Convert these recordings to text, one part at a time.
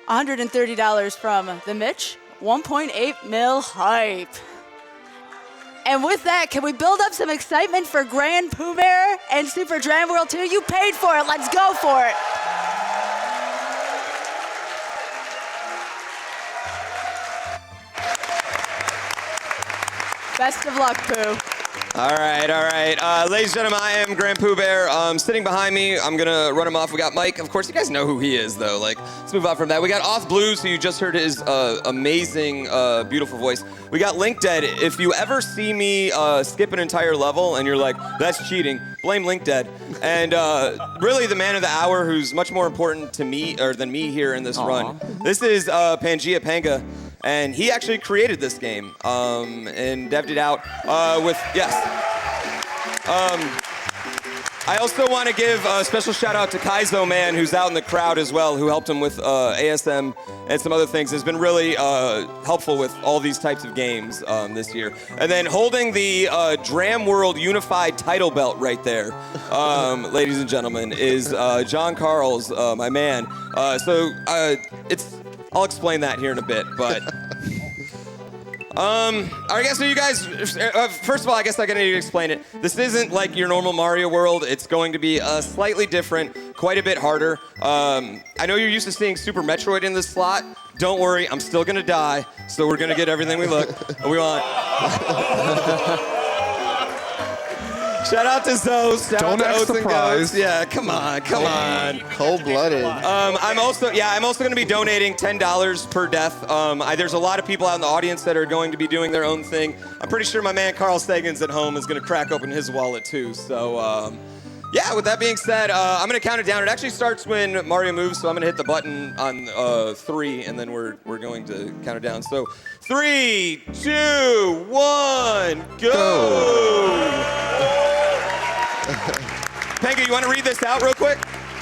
$130 from the Mitch. 1.8 mil hype. And with that, can we build up some excitement for Grand Poobear and Super Dram World 2? You paid for it. Let's go for it. Best of luck, Pooh. All right. Ladies and gentlemen, I am Grand Poobear. Sitting behind me, I'm going to run him off. We got Mike. Of course, you guys know who he is, though. Let's move on from that. We got Off Blues, who you just heard his amazing, beautiful voice. We got Link Dead. If you ever see me skip an entire level and you're like, that's cheating, blame Link Dead. And really the man of the hour, who's much more important to me than me here in this run. This is Pangea Panga. And he actually created this game and devved it out with, yes. I also want to give a special shout out to Kaizo Man, who's out in the crowd as well, who helped him with ASM and some other things. Has been really helpful with all these types of games this year. And then holding the Dram World Unified title belt right there, ladies and gentlemen, is John Carls, my man. I'll explain that here in a bit, but I guess so you guys, first of all, I guess I gotta need to explain it. This isn't like your normal Mario World. It's going to be slightly different, quite a bit harder. I know you're used to seeing Super Metroid in this slot. Don't worry, I'm still gonna die, so we're gonna get everything we want. Shout out to Zos. Don't act surprised. Yeah, come on. Cold-blooded. I'm also going to be donating $10 per death. There's a lot of people out in the audience that are going to be doing their own thing. I'm pretty sure my man Carl Sagan's at home is going to crack open his wallet too. So, yeah. With that being said, I'm going to count it down. It actually starts when Mario moves, so I'm going to hit the button on 3, and then we're going to count it down. So, 3, 2, 1, go! Panga, you want to read this out real quick?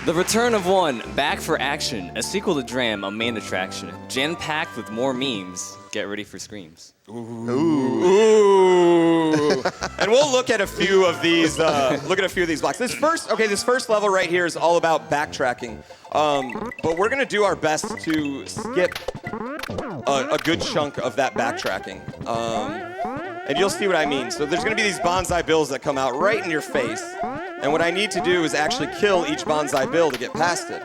The Return of One, back for action. A sequel to Dram, a main attraction. Jam-packed with more memes. Get ready for screams. Ooh. And we'll look at a few of these. Blocks. This first level right here is all about backtracking. But we're gonna do our best to skip a good chunk of that backtracking. And you'll see what I mean. So there's gonna be these bonsai bills that come out right in your face. And what I need to do is actually kill each bonsai bill to get past it.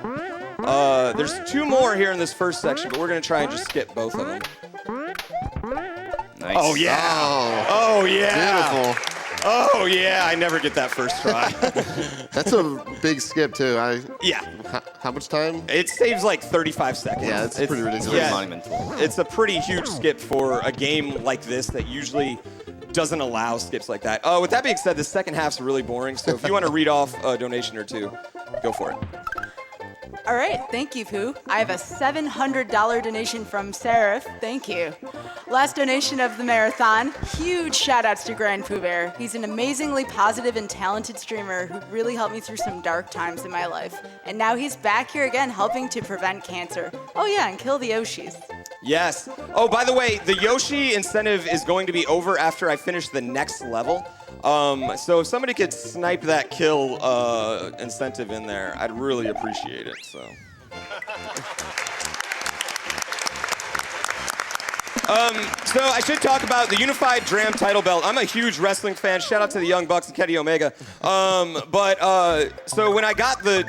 There's 2 more here in this first section, but we're gonna try and just skip both of them. Nice. Oh yeah! Oh yeah! Beautiful. Oh yeah! I never get that first try. That's a big skip too. Yeah. How much time? It saves like 35 seconds. Yeah, it's pretty ridiculous. Pretty monumental. It's a pretty huge skip for a game like this that usually doesn't allow skips like that. With that being said, the second half's really boring, so if you want to read off a donation or 2, go for it. All right, thank you, Pooh. I have a $700 donation from Seraph. Thank you. Last donation of the marathon. Huge shout-outs to Grand Poobear. He's an amazingly positive and talented streamer who really helped me through some dark times in my life. And now he's back here again helping to prevent cancer. Oh yeah, and kill the Yoshis. Yes. Oh, by the way, the Yoshi incentive is going to be over after I finish the next level. So if somebody could snipe that kill incentive in there, I'd really appreciate it. So. So I should talk about the Unified Dram title belt. I'm a huge wrestling fan. Shout out to the Young Bucks and Kenny Omega. So when I got the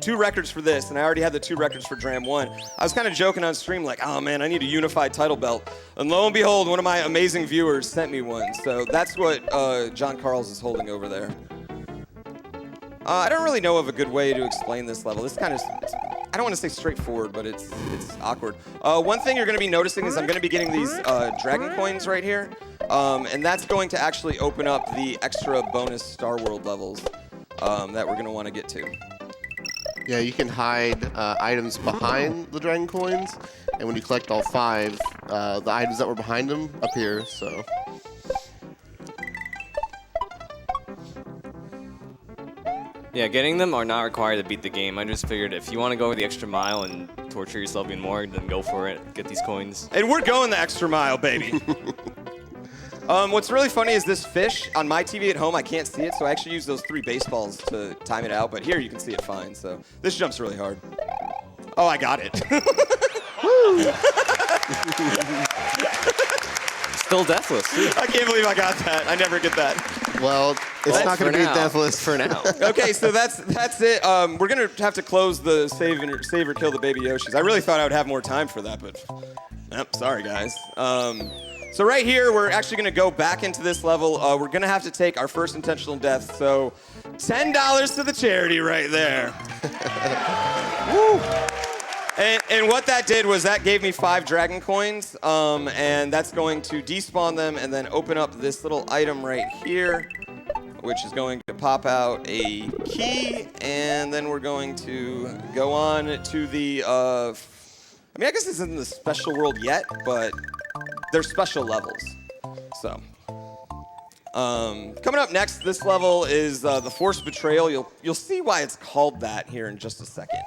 two records for this, and I already had the 2 records for Dram 1, I was kind of joking on stream like, oh man, I need a unified title belt. And lo and behold, one of my amazing viewers sent me one. So that's what John Carls is holding over there. I don't really know of a good way to explain this level. This kind of, I don't want to say straightforward, but it's awkward. One thing you're going to be noticing is I'm going to be getting these dragon coins right here. And that's going to actually open up the extra bonus Star World levels that we're going to want to get to. Yeah, you can hide items behind the dragon coins, and when you collect all 5, the items that were behind them appear, so. Yeah, getting them are not required to beat the game. I just figured if you want to go the extra mile and torture yourself even more, then go for it. Get these coins. And we're going the extra mile, baby. What's really funny is this fish on my TV at home, I can't see it, so I actually use those 3 baseballs to time it out, but here you can see it fine, so this jumps really hard. Oh, I got it. Still deathless. Too. I can't believe I got that. I never get that. Well, it's not going to be deathless for now. Okay, so that's it. We're gonna have to close the save or kill the baby Yoshis. I really thought I would have more time for that, but sorry guys. So right here, we're actually gonna go back into this level. We're gonna have to take our first intentional death. So $10 to the charity right there. Woo. And what that did was that gave me 5 dragon coins, and that's going to despawn them and then open up this little item right here, which is going to pop out a key, and then we're going to go on to the, I mean, I guess this isn't the special world yet, but they're special levels. So, coming up next, this level is the Forced Betrayal. You'll see why it's called that here in just a second.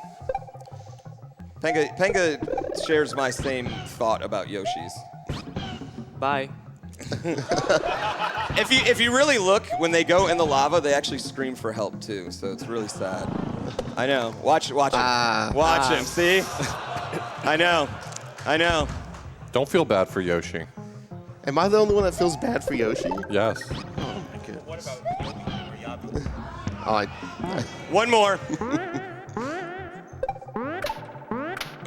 Penga shares my same thought about Yoshis. Bye. If you really look, when they go in the lava, they actually scream for help too. So it's really sad. I know. Watch him. Watch him. See? I know. Don't feel bad for Yoshi. Am I the only one that feels bad for Yoshi? Yes. Oh my goodness. What about One more.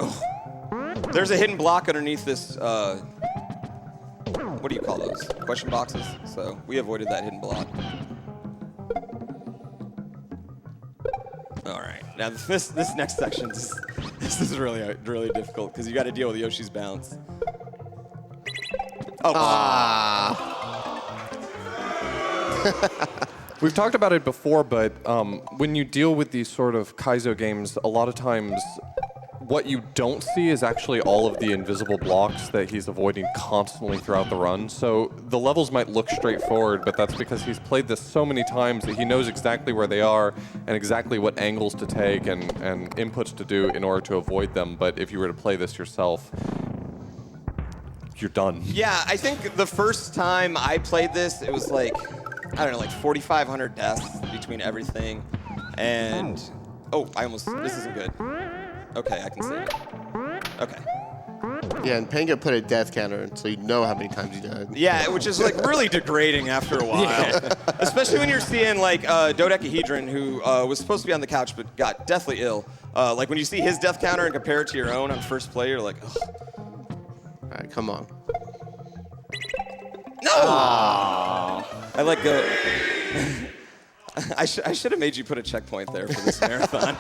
Oh. There's a hidden block underneath this. What do you call those? Question boxes. So we avoided that hidden block. All right. Now this next section, this is really difficult because you got to deal with Yoshi's bounce. Oh. We've talked about it before, but when you deal with these sort of Kaizo games, a lot of times what you don't see is actually all of the invisible blocks that he's avoiding constantly throughout the run. So the levels might look straightforward, but that's because he's played this so many times that he knows exactly where they are and exactly what angles to take and inputs to do in order to avoid them. But if you were to play this yourself, you're done. Yeah, I think the first time I played this, it was like, I don't know, like 4,500 deaths between everything. And, this isn't good. Okay, I can save it. Okay. Yeah, and Penga put a death counter, so you know how many times you died. Yeah, which is like really degrading after a while. Yeah. Especially when you're seeing like Dodecahedron, who was supposed to be on the couch but got deathly ill. Like when you see his death counter and compare it to your own on first play, you're like, ugh. All right, come on. No! Aww. I let go. I should have made you put a checkpoint there for this marathon.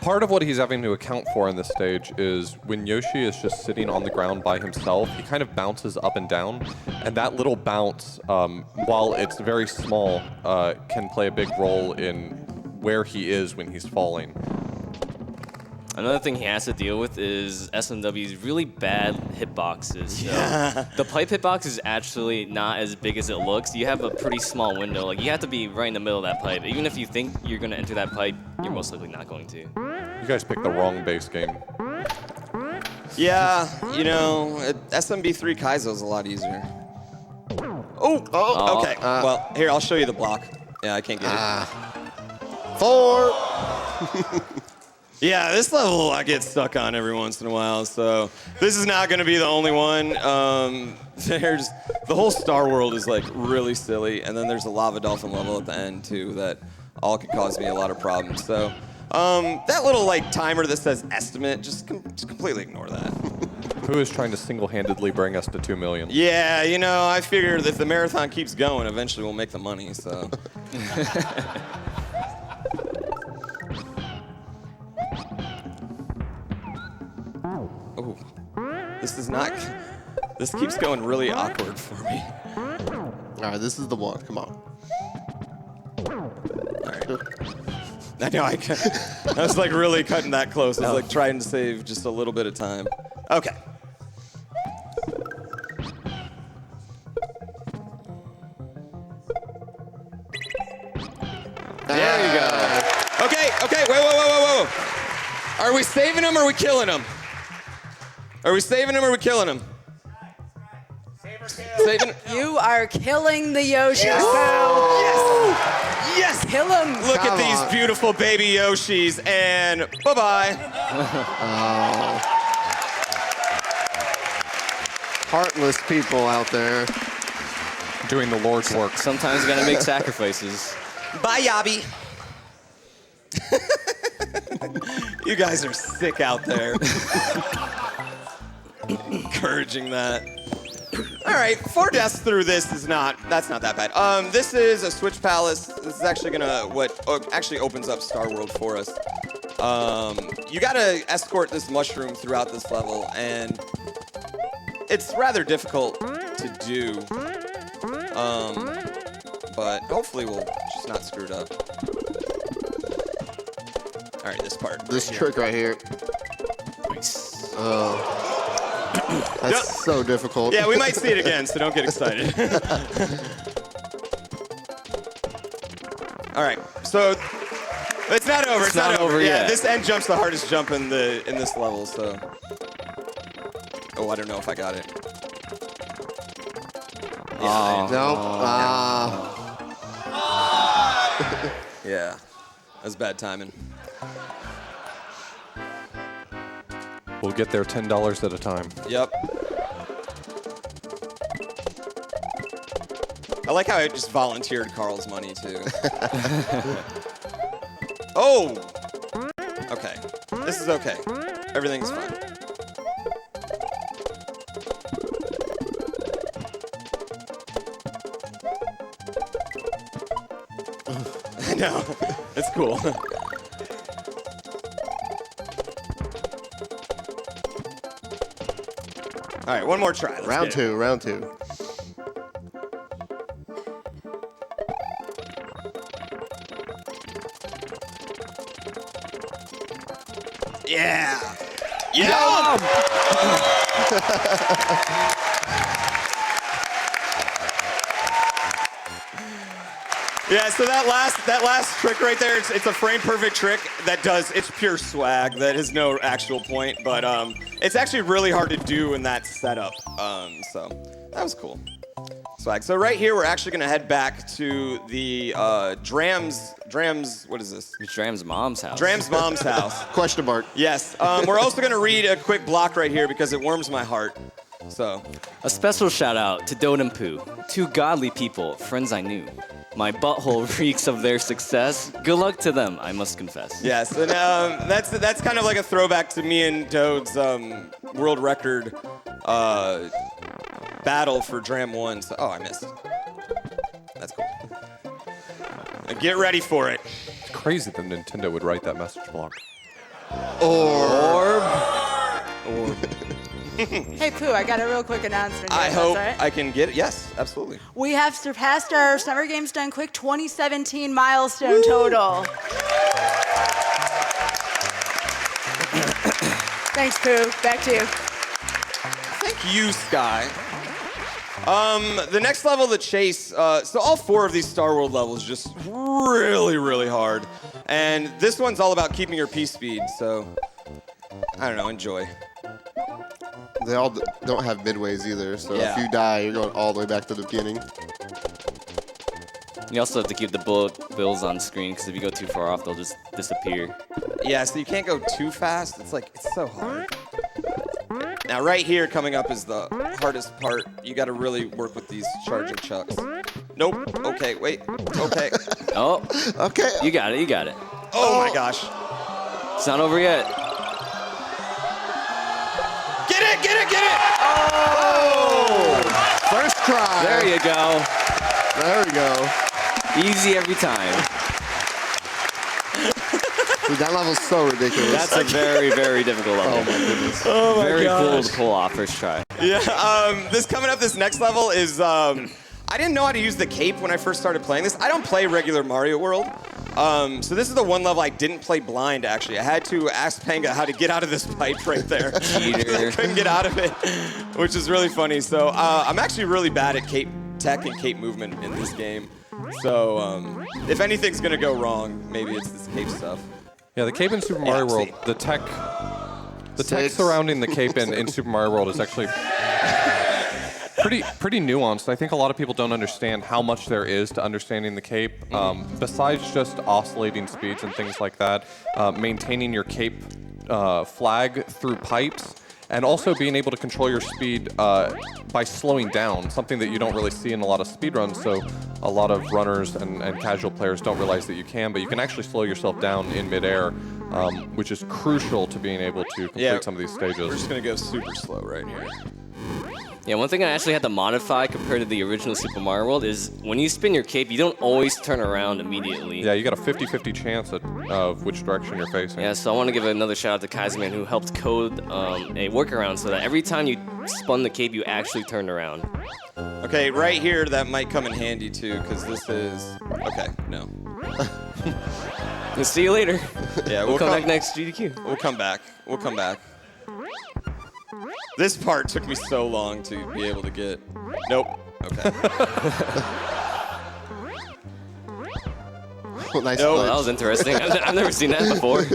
Part of what he's having to account for in this stage is when Yoshi is just sitting on the ground by himself, he kind of bounces up and down, and that little bounce, while it's very small, can play a big role in where he is when he's falling. Another thing he has to deal with is SMW's really bad hitboxes. So the pipe hitbox is actually not as big as it looks. You have a pretty small window. Like, you have to be right in the middle of that pipe. Even if you think you're going to enter that pipe, you're most likely not going to. You guys picked the wrong base game. Yeah, you know, SMB3 Kaizo's a lot easier. Oh, okay. Well, here, I'll show you the block. Yeah, I can't get it. 4. Yeah, this level I get stuck on every once in a while, so this is not going to be the only one. There's the whole Star World is like really silly, and then there's a Lava Dolphin level at the end too that all could cause me a lot of problems. So that little like timer that says estimate, just completely ignore that. Who is trying to single-handedly bring us to 2 million? Yeah, you know, I figured if the marathon keeps going, eventually we'll make the money. So. Oh, this is not. This keeps going really awkward for me. All right, this is the one. Come on. All right. I know I was like really cutting that close. I was like trying to save just a little bit of time. Okay. There you go. Okay, whoa. Are we saving him or are we killing him? Are we saving him or are we killing him? Saving. You are killing the Yoshis. Yes! Yes! Kill him. Look at Come these on. beautiful baby Yoshis, and bye-bye. Heartless people out there. Doing the Lord's work. Sometimes you gotta make sacrifices. Bye, Yabi. You guys are sick out there. Encouraging that. All right, 4 deaths through this that's not that bad. This is a Switch Palace. This is actually actually opens up Star World for us. You gotta escort this mushroom throughout this level, and it's rather difficult to do. But hopefully we'll just not screw it up. All right, this part. This right trick right here. Oh. That's so difficult. Yeah, we might see it again, so don't get excited. All right, so it's not over. It's not over. Yeah, yet. this end jump's the hardest jump in this level. So, oh, I don't know if I got it. Oh. No. Yeah, that was bad timing. We'll get there $10 at a time. Yep. I like how I just volunteered Carl's money too. Oh. Okay. This is okay. Everything's fine. I know. It's cool. All right, one more try. Let's Round get it. two. Round two. Yeah. Yeah. Yeah, so that last trick right there, it's a frame perfect trick it's pure swag. That has no actual point, but it's actually really hard to do in that setup. So that was cool. Swag. So right here, we're actually gonna head back to the Dram's, what is this? Dram's mom's house. Dram's mom's house. Question mark. Yes. We're also gonna read a quick block right here because it warms my heart. So, A special shout out to Dode and Pooh, 2 godly people, friends I knew. My butthole reeks of their success. Good luck to them, I must confess. yes, and that's kind of like a throwback to me and Dode's world record battle for Dram 1. So, oh, I missed. That's cool. Now get ready for it. It's crazy that Nintendo would write that message block. Orb. Hey, Pooh, I got a real quick announcement here. I if hope that's all right. I can get it. Yes, absolutely. We have surpassed our Summer Games Done Quick 2017 milestone total. Thanks, Pooh. Back to you. Thank you, Sky. The next level, the chase. So all 4 of these Star World levels just really, really hard, and this one's all about keeping your P speed. So I don't know. Enjoy. They all don't have midways either, so Yeah. if you die, you're going all the way back to the beginning. You also have to keep the bullet bills on screen because if you go too far off, they'll just disappear. Yeah. So you can't go too fast. It's so hard. Now right here, coming up is the hardest part. You got to really work with these charging chucks. Nope. Okay. Wait. Okay. Oh, Okay. you got it, you got it. Oh my gosh. It's not over yet. Get it! Get it! Get it! Oh! First try. There you go. There we go. Easy every time. Dude, that level's so ridiculous. That's a very, very difficult level. Oh my goodness. Oh my Very cool gosh. to pull off first try. Yeah, this coming up, this next level is, I didn't know how to use the cape when I first started playing this. I don't play regular Mario World. So this is the one level I didn't play blind, actually. I had to ask Panga how to get out of this pipe right there. Cheater. I couldn't get out of it, which is really funny. So I'm actually really bad at cape tech and cape movement in this game. So if anything's gonna go wrong, maybe it's this cape stuff. Yeah, the cape in Super Mario World, see. the tech Six. surrounding the cape in Super Mario World is actually pretty nuanced. I think a lot of people don't understand how much there is to understanding the cape. Besides just oscillating speeds and things like that, maintaining your cape flag through pipes, and also being able to control your speed by slowing down, something that you don't really see in a lot of speedruns. So a lot of runners and casual players don't realize that you can, but you can actually slow yourself down in midair, which is crucial to being able to complete some of these stages. We're just gonna go super slow right here. Yeah, one thing I actually had to modify compared to the original Super Mario World is when you spin your cape, you don't always turn around immediately. Yeah, you got a 50-50 chance of which direction you're facing. Yeah, so I want to give another shout out to Kaiserman who helped code a workaround so that every time you spun the cape, you actually turned around. Okay, right here, that might come in handy too, because this is... Okay, no. We'll see you later. Yeah, We'll come back next GDQ. We'll come back. We'll come back. This part took me so long to be able to get... Nope. Okay. Nice. Oh, that was interesting. I've never seen that before.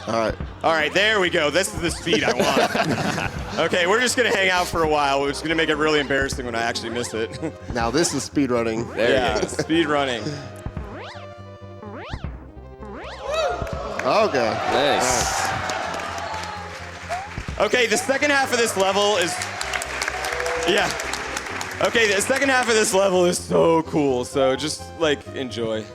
All right. All right, there we go. This is the speed I want. Okay, we're just going to hang out for a while, which is going to make it really embarrassing when I actually miss it. Now this is speed running. There you go. Speed running. Okay. Nice. Okay, the second half of this level is... Yeah. Okay, the second half of this level is so cool, so just, like, enjoy.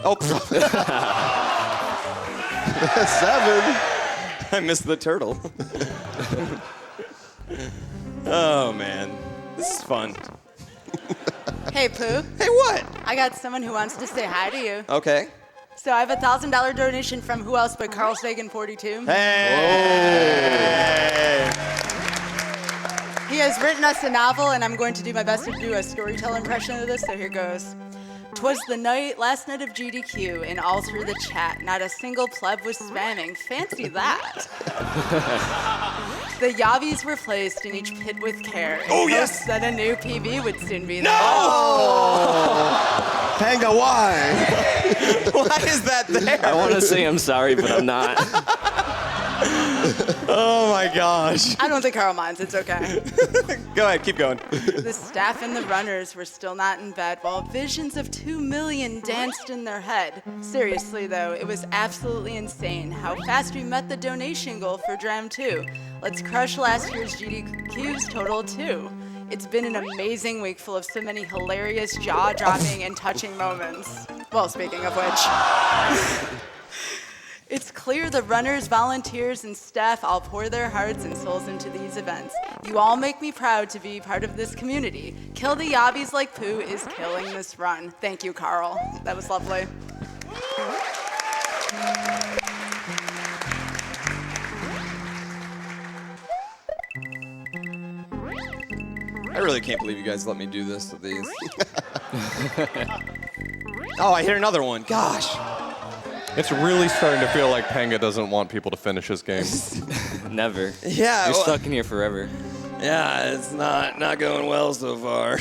Oh, 7. I missed the turtle. Oh, man. This is fun. Hey, Pooh. Hey, what? I got someone who wants to say hi to you. Okay. So I have a $1,000 donation from who else but Carl Sagan 42. Hey! He has written us a novel, and I'm going to do my best to do a storyteller impression of this, so here goes. 'Twas the last night of GDQ, and all through the chat, not a single pleb was spamming. Fancy that. The yavis were placed in each pit with care. Oh, yes! That a new PB would soon be there. No! Panga, why? Why is that there? I want to say I'm sorry, but I'm not. Oh my gosh. I don't think Carl minds. It's okay. Go ahead, keep going. The staff and the runners were still not in bed while visions of 2 million danced in their head. Seriously, though, it was absolutely insane how fast we met the donation goal for Dram 2. Let's crush last year's GDQ's total, too. It's been an amazing week full of so many hilarious, jaw-dropping, and touching moments. Well, speaking of which... It's clear the runners, volunteers, and staff all pour their hearts and souls into these events. You all make me proud to be part of this community. Kill the yavis like Pooh is killing this run. Thank you, Carl. That was lovely. I really can't believe you guys let me do this with these. Oh, I hit another one. Gosh. It's really starting to feel like Panga doesn't want people to finish his game. Never. Yeah. You're well, stuck in here forever. Yeah, it's not going well so far.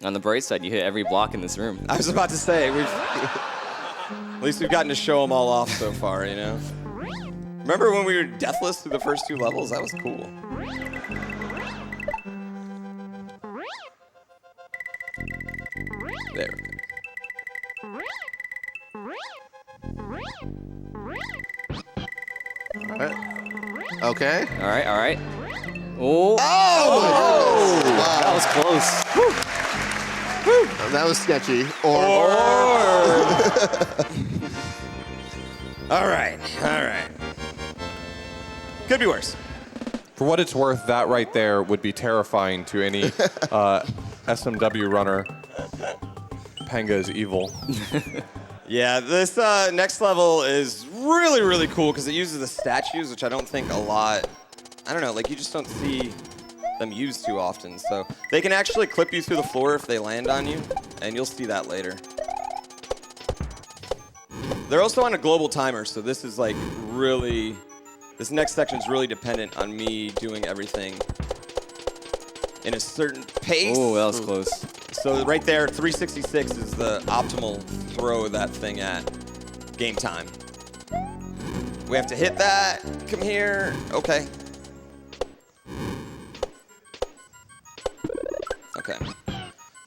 On the bright side, you hit every block in this room. I was about to say, at least we've gotten to show them all off so far, you know? Remember when we were deathless through the first 2 levels? That was cool. There. Okay. All right, all right. Oh! That was close. That was sketchy. All right. Could be worse. For what it's worth, that right there would be terrifying to any SMW runner. Panga is evil. Yeah, this next level is really, really cool because it uses the statues, which I don't think a lot, I don't know, like you just don't see them used too often. So they can actually clip you through the floor if they land on you, and you'll see that later. They're also on a global timer, so this is like really, this next section is really dependent on me doing everything in a certain pace. Oh, that was close. So right there, 366 is the optimal throw of that thing at game time. We have to hit that. Come here. Okay. Okay.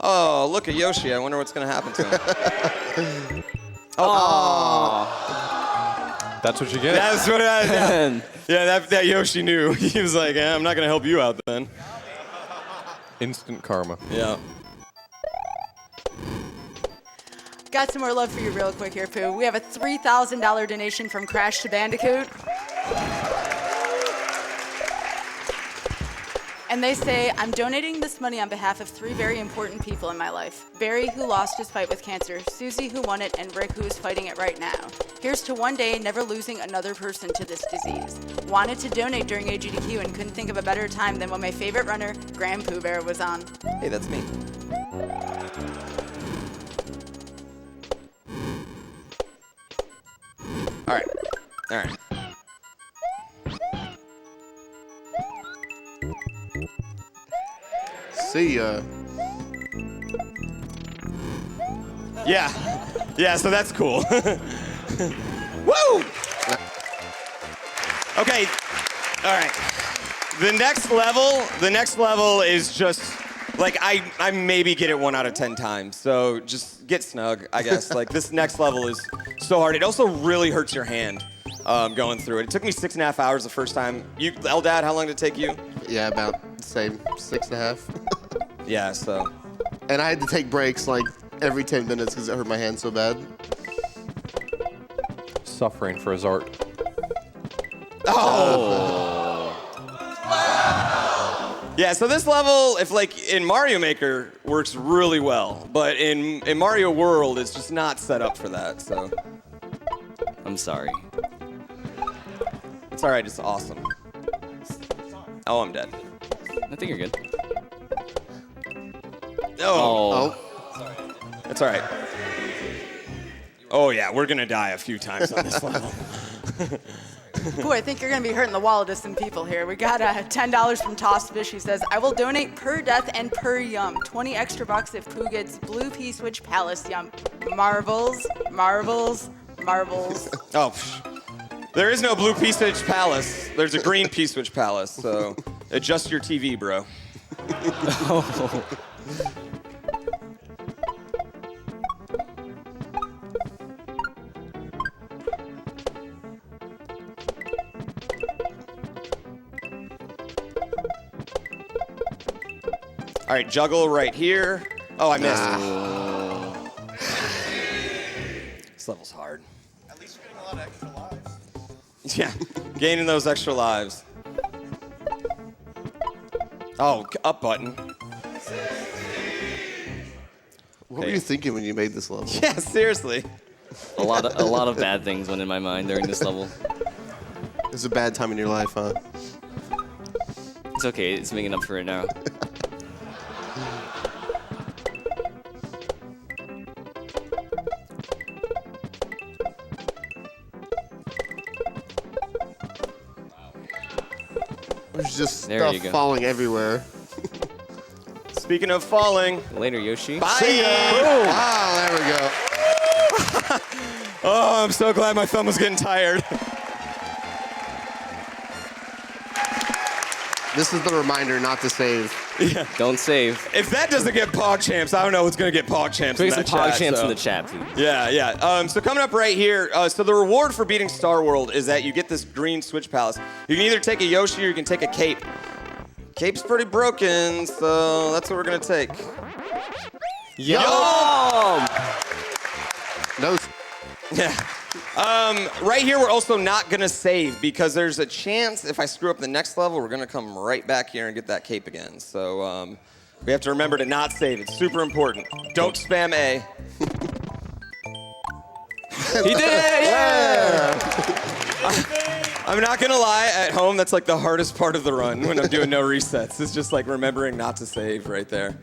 Oh, look at Yoshi. I wonder what's going to happen to him. That's what you get. That's what yeah, that Yoshi knew. He was like, I'm not going to help you out then. Instant karma. Yeah. Got some more love for you real quick here, Pooh. We have a $3,000 donation from Crash to Bandicoot. And they say, I'm donating this money on behalf of 3 very important people in my life. Barry, who lost his fight with cancer, Susie, who won it, and Rick, who is fighting it right now. Here's to one day never losing another person to this disease. Wanted to donate during AGDQ and couldn't think of a better time than when my favorite runner, grandpoobear, was on. Hey, that's me. All right. All right. See ya. Yeah. Yeah, so that's cool. Woo! Okay. All right. The next level is just like I maybe get it 1 out of 10 times. So just get snug, I guess. Like this next level is so hard. It also really hurts your hand going through it. It took me 6.5 hours the first time. Eldad, how long did it take you? Yeah, about the same, 6.5. Yeah, so. And I had to take breaks like every 10 minutes because it hurt my hand so bad. Suffering for his art. Yeah, so this level, if like in Mario Maker, works really well, but in Mario World, it's just not set up for that. So I'm sorry. it's all right. It's awesome. Oh, I'm dead. I think you're good. Oh, Oh, it's all right. Oh yeah, we're gonna die a few times on this level. Pooh, I think you're going to be hurting the wallet of some people here. We got $10 from Tossed Fish, who says, I will donate per death and per yum. 20 extra bucks if Pooh gets Blue Pea Switch Palace yum. Marbles, marbles, marbles. Oh, there is no Blue Pea Switch Palace. There's a Green Pea Switch Palace. So adjust your TV, bro. All right, juggle right here. Oh, I missed. This level's hard. At least you're getting a lot of extra lives. Yeah, gaining those extra lives. Oh, up button. what were you thinking when you made this level? Yeah, seriously. A lot of bad things went in my mind during this level. It's a bad time in your life, huh? It's okay. It's making up for it now. There's just There stuff you go. falling everywhere. Speaking of falling, Later, Yoshi. bye. Ah, there we go. Oh, I'm so glad my thumb was getting tired. This is the reminder not to save. Don't save. If that doesn't get PogChamps, I don't know what's gonna get PogChamps. Put in some that pog chat, champs so. in the chat, please. Yeah, yeah. So coming up right here, so the reward for beating Star World is that you get this green Switch Palace. You can either take a Yoshi or you can take a Cape. Cape's pretty broken, so that's what we're gonna take. Yum! No. Yeah. Right here, we're also not gonna save because there's a chance if I screw up the next level, we're gonna come right back here and get that cape again. So we have to remember to not save. It's super important. Don't spam A. He did it! Yeah! I'm not gonna lie, at home, that's like the hardest part of the run when I'm doing no resets. It's just like remembering not to save right there.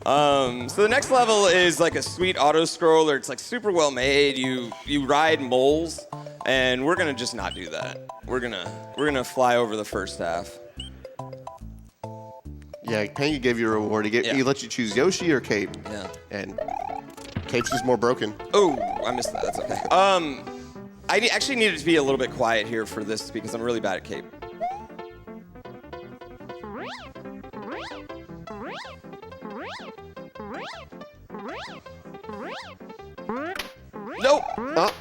So the next level is like a sweet auto scroller. It's like super well made. You ride moles, and we're gonna just not do that. We're gonna fly over the first half. Yeah, Panga gave you a reward. He let you choose Yoshi or Cape. Yeah. And Cape's just more broken. Oh, I missed that. That's okay. I actually needed to be a little bit quiet here for this because I'm really bad at Cape. Nope. Oh.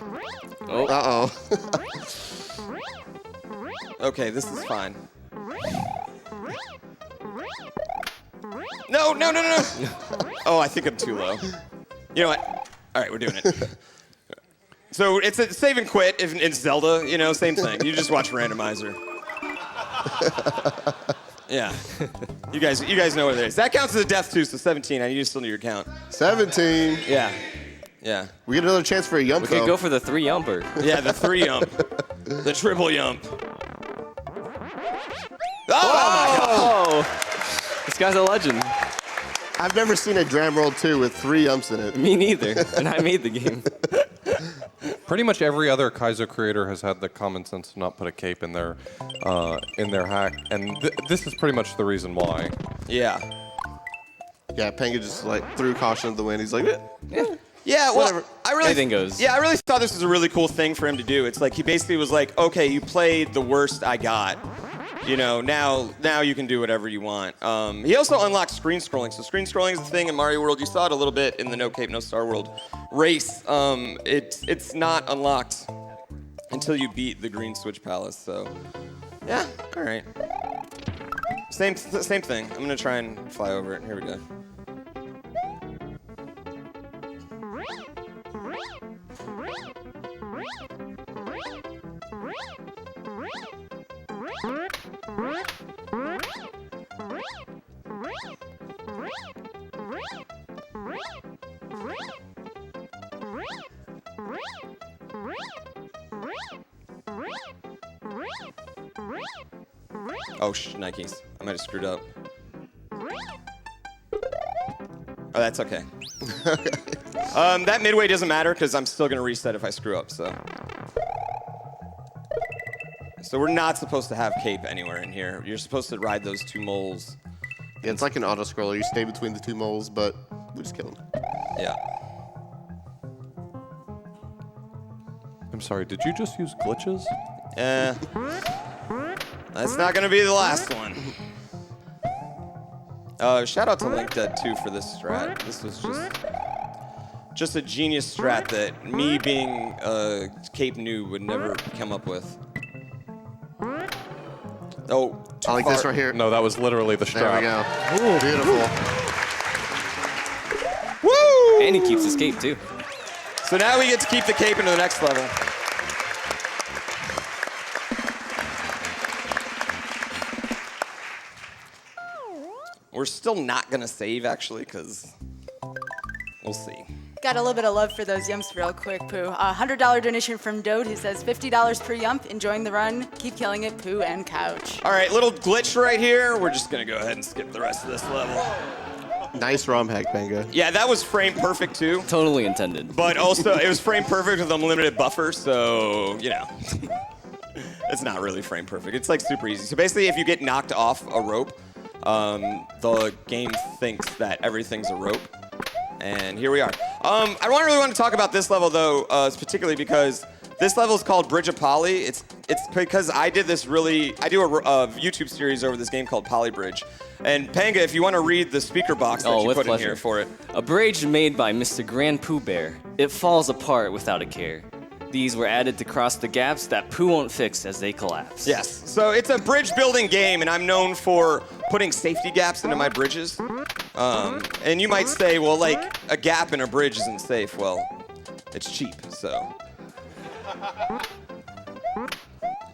Uh-oh. Okay, this is fine. No. Oh, I think I'm too low. You know what? All right, we're doing it. So it's a save and quit in Zelda, same thing. You just watch randomizer. Yeah. You guys know what it is. That counts as a death too, so 17. You still need your count. 17. Yeah. We get another chance for a yump, We could go for the 3-yumper. Yeah, the 3-yump. The triple yump. Oh! This guy's a legend. I've never seen a Dram World 2 with 3 yumps in it. Me neither. And I made the game. Pretty much every other Kaizo creator has had the common sense to not put a cape in their hack, and this is pretty much the reason why. Yeah. Yeah, Panga just threw caution to the wind. He's like, Yeah, well, Whatever. Anything goes. Yeah, I really thought this was a really cool thing for him to do. It's like he basically was like, okay, you played the worst I got. Now you can do whatever you want. He also unlocked screen scrolling. So screen scrolling is the thing in Mario World. You saw it a little bit in the No Cape, No Star World race. It's not unlocked until you beat the Green Switch Palace. So, yeah, all right. Same thing. I'm gonna try and fly over it. Here we go. Oh, Nikes. I might have screwed up. Oh, that's okay. That midway doesn't matter because I'm still going to reset if I screw up, so. So we're not supposed to have cape anywhere in here. You're supposed to ride those 2 moles. yeah, it's like an auto-scroller. You stay between the 2 moles, but we just kill him. Yeah. I'm sorry, did you just use glitches? That's not going to be the last one. Shout out to Link Dead 2 for this strat. This was just a genius strat that me being a cape noob would never come up with. Oh, I like this right here. No, that was literally the There we strap. go. Ooh, beautiful. Woo! And he keeps his cape, too. So now we get to keep the cape into the next level. We're still not going to save, actually, because we'll see. Got a little bit of love for those yumps real quick, Pooh. A $100 donation from Dode who says $50 per yump. Enjoying the run. Keep killing it, Pooh and Couch. All right, little glitch right here. We're just going to go ahead and skip the rest of this level. Nice ROM hack, Panga. Yeah, that was frame perfect, too. Totally intended. But also, it was frame perfect with unlimited buffer, so, it's not really frame perfect. It's like super easy. So basically, if you get knocked off a rope, the game thinks that everything's a rope. And here we are. I don't really want to talk about this level, though, particularly because this level is called Bridge of Poly. It's because I do a YouTube series over this game called Poly Bridge. And Panga, if you want to read the speaker box that you with put in pleasure. here for it. A bridge made by Mr. Grandpoobear. It falls apart without a care. These were added to cross the gaps that Pooh won't fix as they collapse. Yes. So it's a bridge building game, and I'm known for putting safety gaps into my bridges. And you might say, well, like, a gap in a bridge isn't safe. Well, it's cheap, so.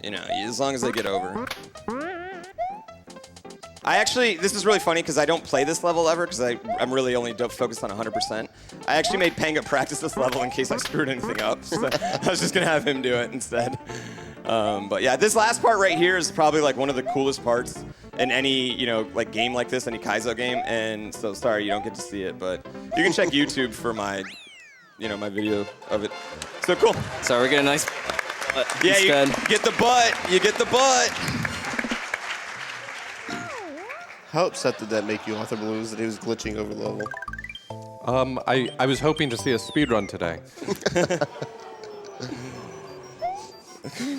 As long as they get over. This is really funny because I don't play this level ever because I'm really only focused on 100%. I actually made Panga practice this level in case I screwed anything up. So I was just going to have him do it instead. But yeah, this last part right here is probably like one of the coolest parts in any, game like this, any Kaizo game. And so sorry you don't get to see it, but you can check YouTube for my video of it. So cool. So we get a nice. Yeah, you get the butt. You get the butt. How upset did that make you, Author Blues, that he was glitching over level? I was hoping to see a speed run today.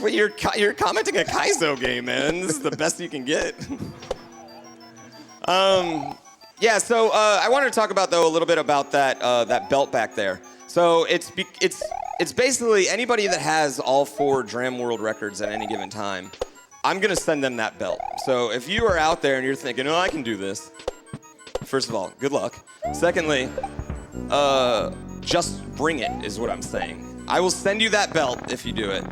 Well, you're commenting a Kaizo game, man. This is the best you can get. Yeah, so I wanted to talk about, though, a little bit about that belt back there. So it's basically anybody that has all 4 Dram World records at any given time, I'm going to send them that belt. So if you are out there and you're thinking, oh, I can do this, first of all, good luck. Secondly, just bring it is what I'm saying. I will send you that belt if you do it.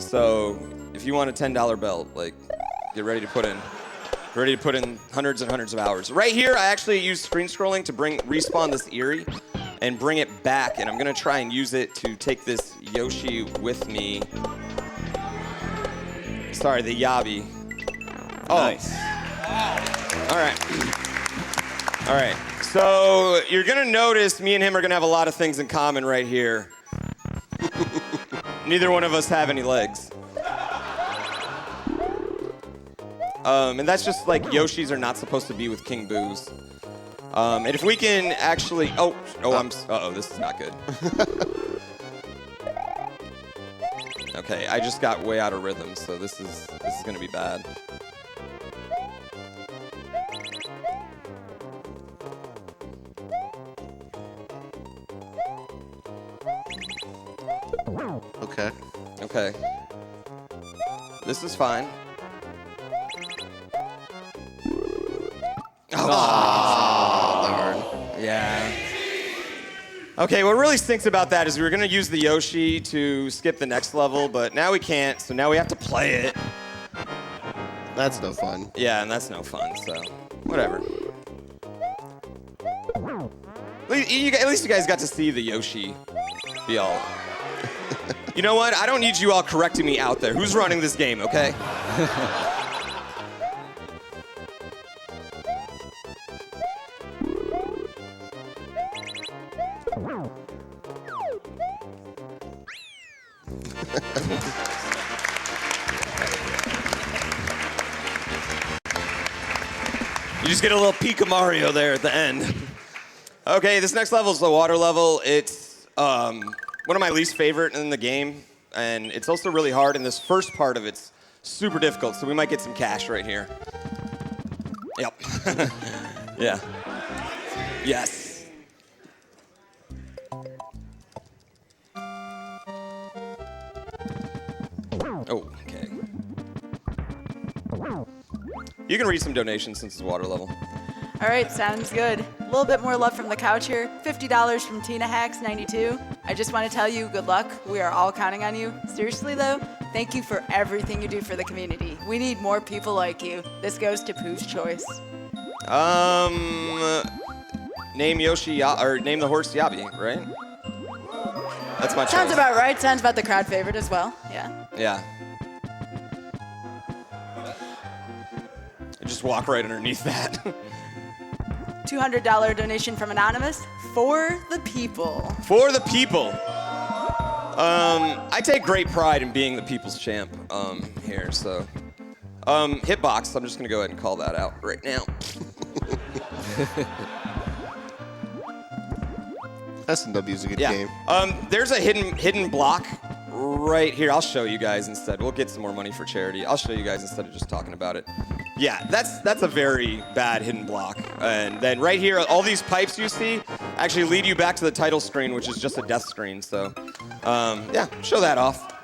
So if you want a $10 belt, like, get ready to put in hundreds and hundreds of hours. Right here, I actually use screen scrolling to respawn this Eerie and bring it back, and I'm gonna try and use it to take this Yoshi with me. Sorry, the Yabi. Oh. Nice. All right. So you're gonna notice me and him are gonna have a lot of things in common right here. Neither one of us have any legs. And that's just like Yoshis are not supposed to be with King Boo's. And if we can actually, uh-oh, this is not good. Okay, I just got way out of rhythm, so this is gonna be bad. Okay. This is fine. Yeah. Okay, what really stinks about that is we were gonna use the Yoshi to skip the next level, but now we can't, so now we have to play it. That's no fun. Yeah, and that's no fun, so whatever. At least you guys got to see the Yoshi be all. You know what? I don't need you all correcting me out there. Who's running this game, okay? You just get a little peek of Mario there at the end. Okay, this next level is the water level. It's one of my least favorite in the game, and it's also really hard, and this first part of it's super difficult, so we might get some cash right here. Yep. Yeah. Yes. Oh, okay. You can read some donations since it's water level. All right, sounds good. A little bit more love from the couch here. $50 from Tina Hacks 92. I just want to tell you, good luck. We are all counting on you. Seriously though, thank you for everything you do for the community. We need more people like you. This goes to Pooh's choice. Name Yoshi or name the horse Yabi, right? That's my choice. Sounds about right. Sounds about the crowd favorite as well. Yeah. Yeah. Just walk right underneath that. $200 donation from Anonymous for the people. For the people. I take great pride in being the people's champ here, so. Hitbox, I'm just gonna go ahead and call that out right now. S&W is a good game. There's a hidden block right here. I'll show you guys instead. We'll get some more money for charity. I'll show you guys instead of just talking about it. Yeah, that's a very bad hidden block. And then right here, all these pipes you see actually lead you back to the title screen, which is just a death screen. So, yeah, show that off.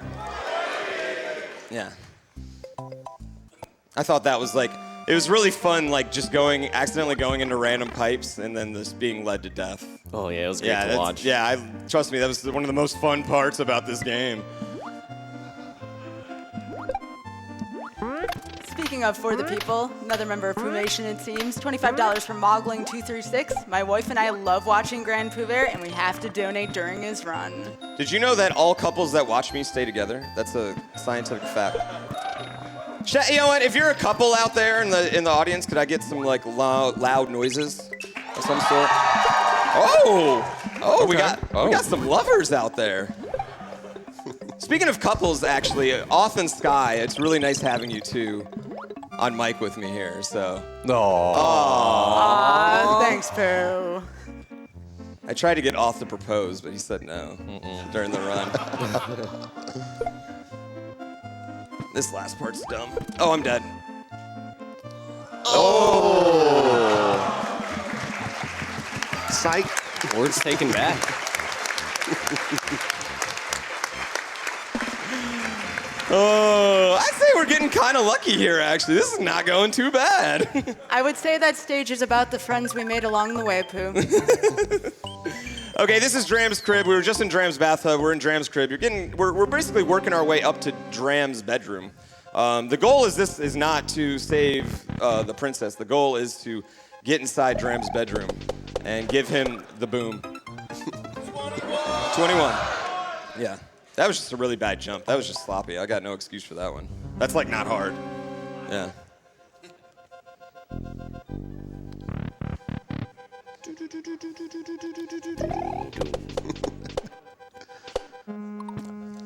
Yeah. I thought that was like, it was really fun, like just accidentally going into random pipes and then just being led to death. Oh yeah, it was great to watch. Yeah, trust me, that was one of the most fun parts about this game. Speaking of for the people, another member of Foomation, it seems, $25 from Mogling236. My wife and I love watching grandpoobear, and we have to donate during his run. Did you know that all couples that watch me stay together? That's a scientific fact. You know what? If you're a couple out there in the audience, could I get some like loud noises of some sort? Oh, we got some lovers out there. Speaking of couples, actually, Auth and Sky, it's really nice having you too. on mic with me here, so. No. Aw, thanks, Pooh. I tried to get off to propose, but he said no during the run. This last part's dumb. Oh, I'm dead. Psych. Words taken back. Oh, I'd say we're getting kind of lucky here, actually. This is not going too bad. I would say that stage is about the friends we made along the way, Pooh. Okay, this is Dram's crib. We were just in Dram's bathtub. We're in Dram's crib. We're basically working our way up to Dram's bedroom. The goal is not to save the princess. The goal is to get inside Dram's bedroom and give him the boom. 21. Yeah. That was just a really bad jump. That was just sloppy. I got no excuse for that one. That's like not hard. Yeah.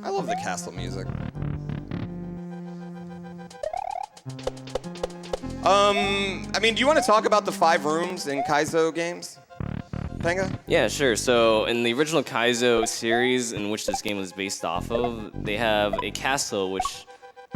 I love the castle music. I mean, do you want to talk about the 5 rooms in Kaizo games? Panga? Yeah, sure. So in the original Kaizo series, in which this game was based off of, they have a castle which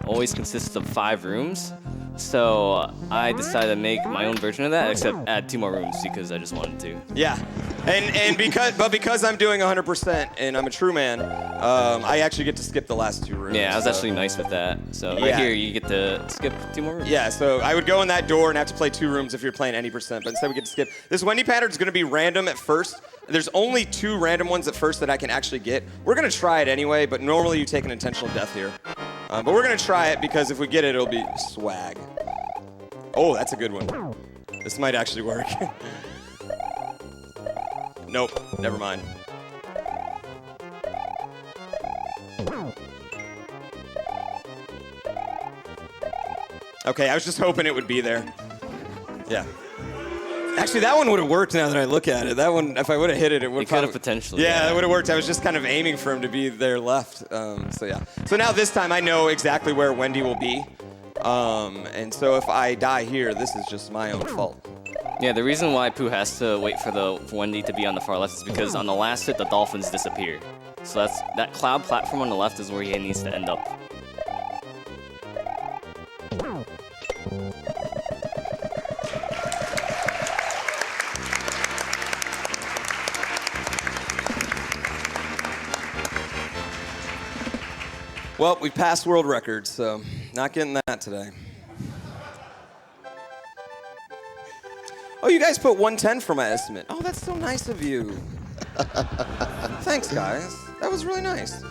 always consists of 5 rooms. So I decided to make my own version of that, except add 2 more rooms because I just wanted to. Yeah, and because I'm doing 100% and I'm a true man, I actually get to skip the last 2 rooms. Yeah, I was so. actually nice with that. So right Yeah. here, you get to skip 2 more rooms. Yeah, so I would go in that door and have to play 2 rooms if you're playing any percent, but instead we get to skip. This Wendy pattern is going to be random at first. There's only 2 random ones at first that I can actually get. We're going to try it anyway, but normally you take an intentional death here. But we're going to try it because if we get it, it'll be swag. Oh, that's a good one. This might actually work. Nope, never mind. Okay, I was just hoping it would be there. Yeah. Actually, that one would have worked now that I look at it. That one, if I would have hit it, it would It could have potentially. Yeah, it would have worked. I was just kind of aiming for him to be there left. So yeah. So now this time I know exactly where Wendy will be. And so if I die here, this is just my own fault. Yeah, the reason why Pooh has to wait for Wendy to be on the far left is because on the last hit, the dolphins disappear. So that cloud platform on the left is where he needs to end up. Well, we passed world records, so not getting that today. Oh, you guys put 110 for my estimate. Oh, that's so nice of you. Thanks, guys. That was really nice.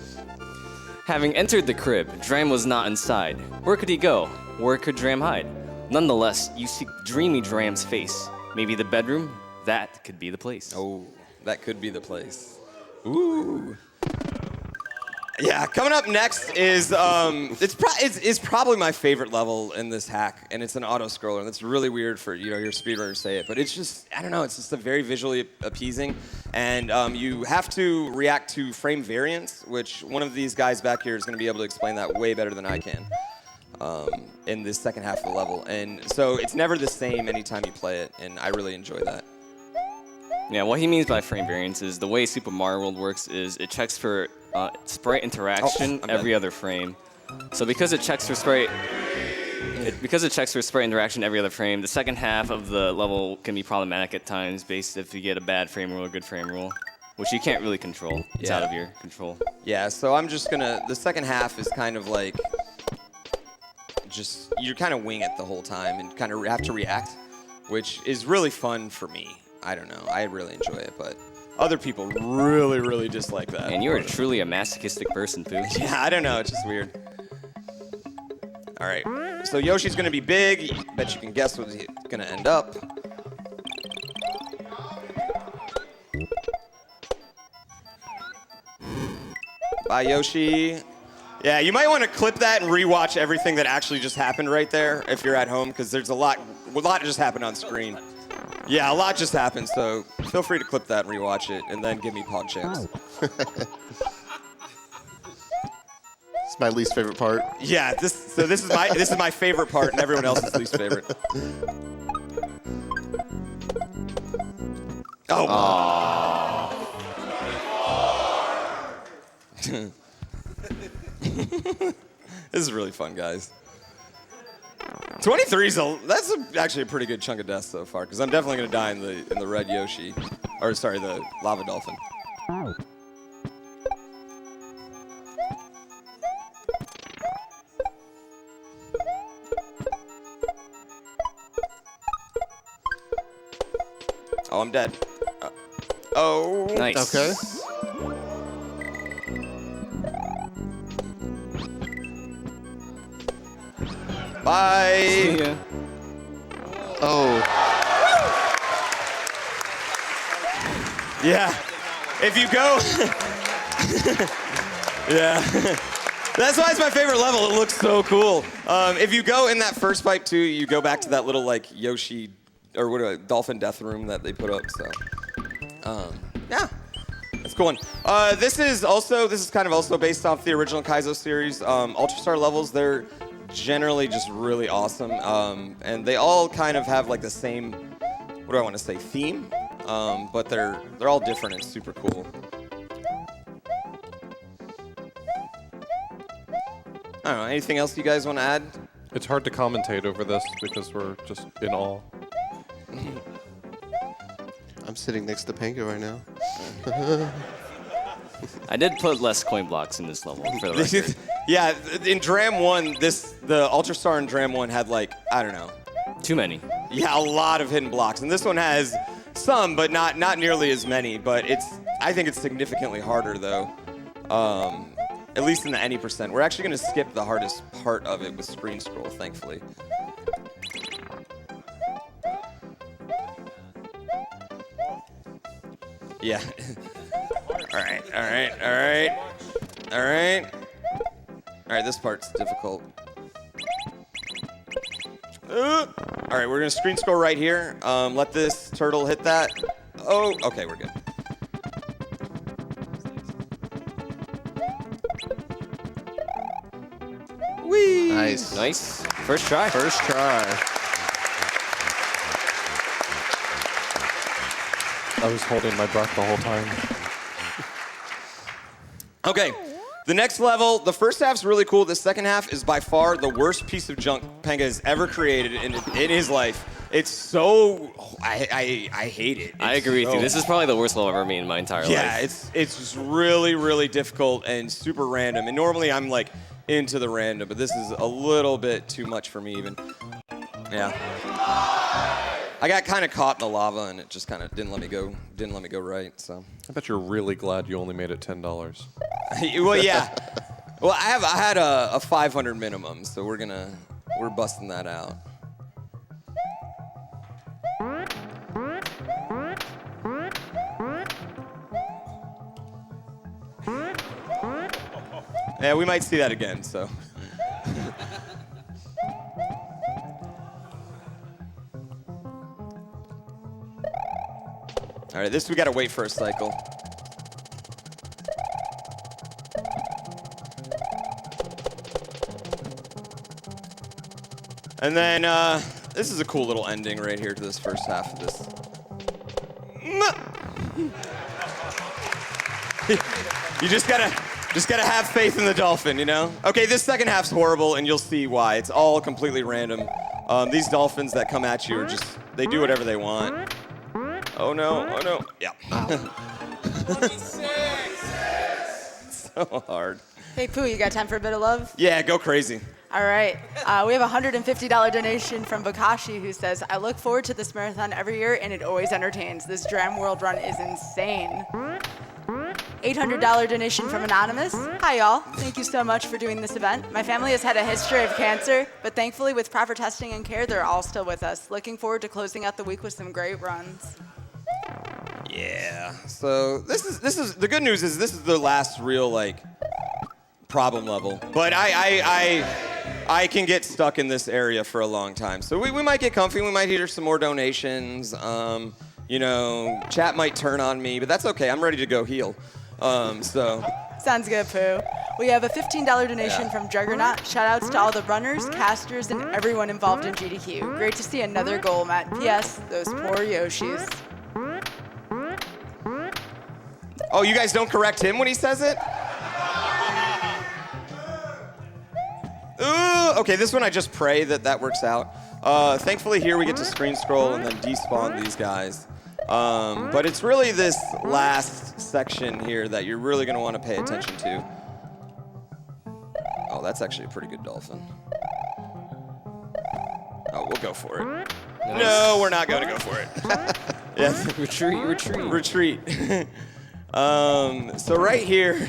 Having entered the crib, Dram was not inside. Where could he go? Where could Dram hide? Nonetheless, you see dreamy Dram's face. Maybe the bedroom? That could be the place. Oh, that could be the place. Ooh. Yeah, coming up next is it's probably my favorite level in this hack, and it's an auto scroller, and it's really weird for your speedrunner to say it, but it's just I don't know, it's just a very visually appeasing, and you have to react to frame variance, which one of these guys back here is going to be able to explain that way better than I can in this second half of the level, and so it's never the same anytime you play it, and I really enjoy that. Yeah, what he means by frame variance is the way Super Mario World works is it checks for sprite interaction every other frame. So because it checks for sprite interaction every other frame, the second half of the level can be problematic at times based if you get a bad frame rule or good frame rule, which you can't really control. It's out of your control. Yeah, so I'm just gonna, the second half is kind of like, just, you kind of wing it the whole time and kind of have to react, which is really fun for me. I don't know, I really enjoy it, but other people really, really dislike that. And you're truly a masochistic person, Pooh. Yeah, I don't know, it's just weird. All right, so Yoshi's gonna be big. Bet you can guess what he's gonna end up. Bye, Yoshi. Yeah, you might want to clip that and rewatch everything that actually just happened right there if you're at home, because there's a lot just happened on screen. Yeah, a lot just happened, so feel free to clip that and rewatch it, and then give me pog champs. My least favorite part. Yeah, this is my favorite part and everyone else's least favorite. Oh. This is really fun, guys. 23 that's actually a pretty good chunk of death so far, because I'm definitely gonna die in the red Yoshi, or sorry, the lava dolphin. Oh, I'm dead. Oh. Nice. Okay. Bye. See ya. Oh. Yeah. If you go. Yeah. That's why it's my favorite level. It looks so cool. If you go in that first pipe too, you go back to that little like Yoshi or what dolphin death room that they put up. So, yeah, that's a cool one. This is kind of also based off the original Kaizo series. Ultrastar levels, they're generally just really awesome, and they all kind of have like the same, what do I want to say, theme, but they're all different and super cool. I don't know, anything else you guys want to add? It's hard to commentate over this because we're just in awe. I'm sitting next to Pango right now. I did put less coin blocks in this level for the record. Yeah, in Dram 1, the Ultrastar in Dram 1 had like, I don't know. Too many. Yeah, a lot of hidden blocks. And this one has some, but not nearly as many. But I think it's significantly harder though. At least in the any percent. We're actually gonna skip the hardest part of it with screen scroll, thankfully. Yeah. All right, this part's difficult. All right, we're gonna screen scroll right here. Let this turtle hit that. Oh, okay, we're good. Whee! Nice. Nice. First try. First try. I was holding my breath the whole time. Okay, the next level, the first half's really cool. The second half is by far the worst piece of junk Panga has ever created in his life. It's so, I hate it. I agree with you. This is probably the worst level I've ever made in my entire life. Yeah, it's just really, really difficult and super random. And normally I'm like into the random, but this is a little bit too much for me even. Yeah. I got kind of caught in the lava and it just kind of didn't let me go right, so. I bet you're really glad you only made it $10. Well, yeah. Well, I had a 500 minimum, so we're busting that out. Yeah, we might see that again, so. All right, this we gotta wait for a cycle. And then this is a cool little ending right here to this first half of this. You just gotta have faith in the dolphin, you know? Okay, this second half's horrible, and you'll see why. It's all completely random. These dolphins that come at you they do whatever they want. Oh no, oh no. Yeah. 26! So hard. Hey, Pooh, you got time for a bit of love? Yeah, go crazy. All right. We have a $150 donation from Bakashi who says, I look forward to this marathon every year, and it always entertains. This Dram World run is insane. $800 donation from Anonymous. Hi, y'all. Thank you so much for doing this event. My family has had a history of cancer, but thankfully, with proper testing and care, they're all still with us. Looking forward to closing out the week with some great runs. Yeah. So this is the good news is this is the last real like problem level. But I can get stuck in this area for a long time. So we might get comfy. We might hear some more donations. You know, chat might turn on me, but that's okay. I'm ready to go heal. So Sounds good, Pooh. We have a $15 donation from Juggernaut. Shoutouts to all the runners, casters, and everyone involved in GDQ. Great to see another goal met. P.S. Those poor Yoshis. oh, you guys don't correct him when he says it? Ooh, okay, this one I just pray that works out. Thankfully here we get to screen scroll and then despawn these guys. But it's really this last section here that you're really gonna wanna pay attention to. Oh, that's actually a pretty good dolphin. Oh, we'll go for it. Nice. No, we're not gonna go for it. Yes. Retreat. So right here,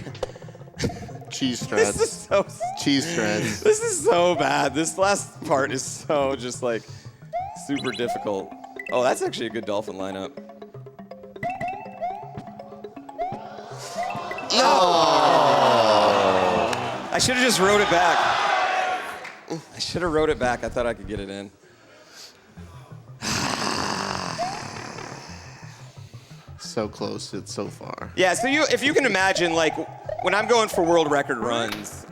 Cheese this threads. is so Cheese threads. This is so bad. This last part is so just like super difficult. Oh, that's actually a good dolphin lineup. No! I should have just wrote it back. I should have wrote it back. I thought I could get it in. So close, it's so far. Yeah, so if you can imagine, like, when I'm going for world record runs,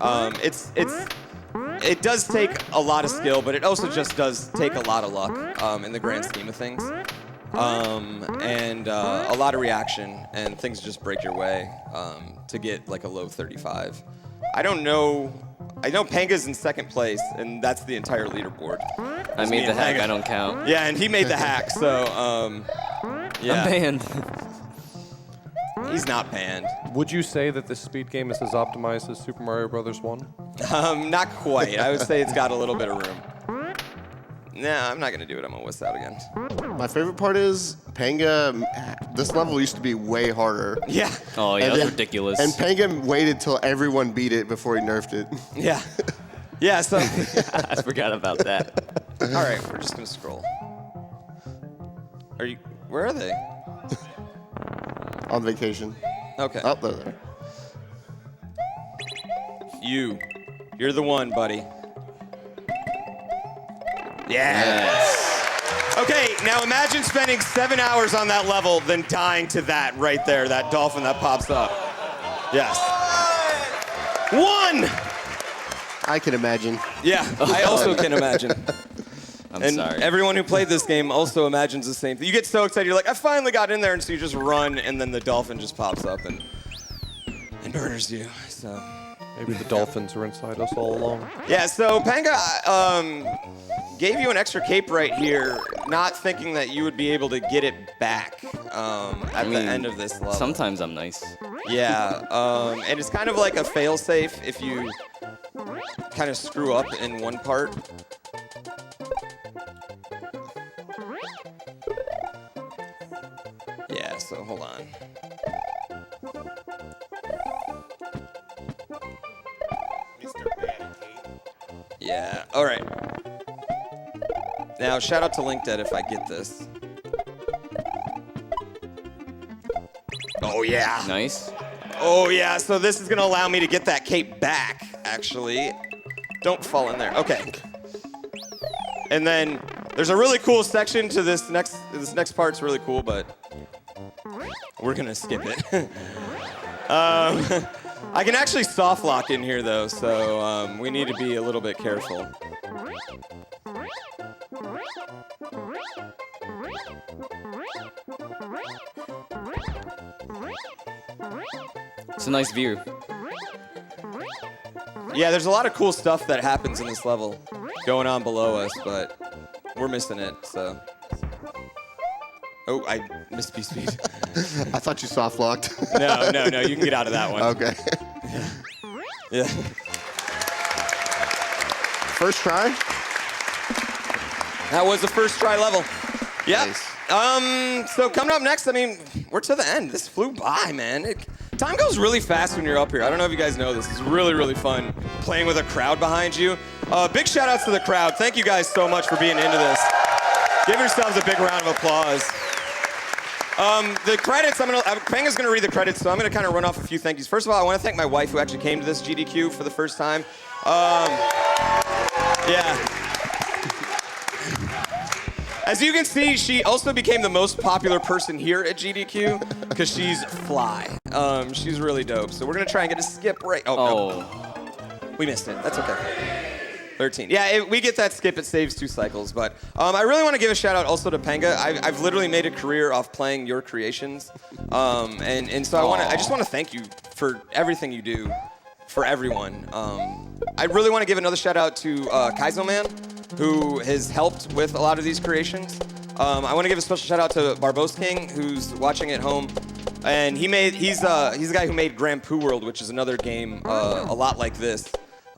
it does take a lot of skill, but it also just does take a lot of luck in the grand scheme of things. And a lot of reaction, and things just break your way to get like a low 35. I know Panga's in second place, and that's the entire leaderboard. I made the hack. I don't count. Yeah, and he made the hack, so yeah. I'm banned. He's not banned. Would you say that this speed game is as optimized as Super Mario Brothers 1? Not quite. I would say it's got a little bit of room. Nah, I'm not gonna do it. I'm gonna wuss out again. My favorite part is Panga. This level used to be way harder. Yeah. Oh yeah, And that's then- ridiculous. And Panga waited till everyone beat it before he nerfed it. Yeah. Yeah, so. I forgot about that. All right, we're just gonna scroll. Where are they? On vacation. Okay. Oh, there. You're the one, buddy. Yes. Okay, now imagine spending 7 hours on that level, then dying to that right there, that dolphin that pops up. Yes. 1! I can imagine. Yeah, I also can imagine. I'm sorry. Everyone who played this game also imagines the same thing. You get so excited, you're like, I finally got in there, and so you just run, and then the dolphin just pops up and murders you. So Maybe the dolphins were inside us all along. yeah, so Panga gave you an extra cape right here, not thinking that you would be able to get it back at the end of this level. Sometimes I'm nice. Yeah, and it's kind of like a fail-safe if you kind of screw up in one part. Yeah, so hold on. Yeah, all right. Now, shout out to LinkDead if I get this. Oh, yeah. Nice. Oh, yeah, so this is gonna allow me to get that cape back, actually. Don't fall in there, okay. And then there's a really cool section to this next part's really cool, but we're gonna skip it. I can actually soft lock in here though, so we need to be a little bit careful. It's a nice view. Yeah, there's a lot of cool stuff that happens in this level going on below us, but we're missing it, so. Oh, I missed B-Speed. I thought you soft locked. No, you can get out of that one. Okay. Yeah. First try? That was the first try level. Yeah. Nice. So coming up next, I mean, we're to the end. This flew by, man. Time goes really fast when you're up here. I don't know if you guys know this. It's really, really fun playing with a crowd behind you. Big shout outs to the crowd. Thank you guys so much for being into this. Give yourselves a big round of applause. The credits, Panga's gonna read the credits, so I'm gonna kind of run off a few thank yous. First of all, I want to thank my wife who actually came to this GDQ for the first time. Yeah. As you can see, she also became the most popular person here at GDQ because she's fly. She's really dope. So we're gonna try and get a skip right. Oh, Oh. no. We missed it. That's okay. 13. Yeah, we get that skip. It saves 2 cycles. But I really want to give a shout out also to Penga. I've literally made a career off playing your creations, and so I just want to thank you for everything you do for everyone. I really want to give another shout out to Kaizo Man, who has helped with a lot of these creations. I want to give a special shout out to Barbos King, who's watching at home. And he's the guy who made Grand Poo World, which is another game a lot like this.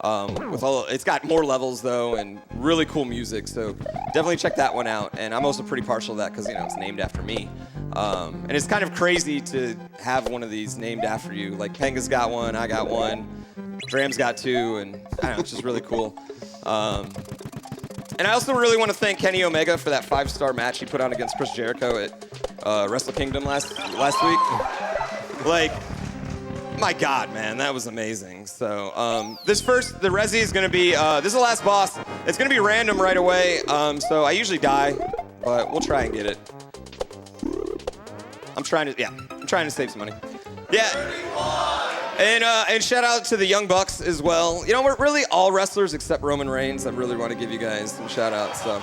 It's got more levels though and really cool music, so definitely check that one out. And I'm also pretty partial to that because it's named after me. And it's kind of crazy to have one of these named after you. Like Penga's got one, I got one, Dram's got 2, and I don't know, it's just really cool. And I also really want to thank Kenny Omega for that 5-star match he put on against Chris Jericho at Wrestle Kingdom last week. Like, my God, man, that was amazing. So the Resi is going to be, this is the last boss. It's going to be random right away. So I usually die, but we'll try and get it. I'm trying to save some money. Yeah. And shout out to the Young Bucks as well. We're really all wrestlers except Roman Reigns. I really want to give you guys some shout outs. So,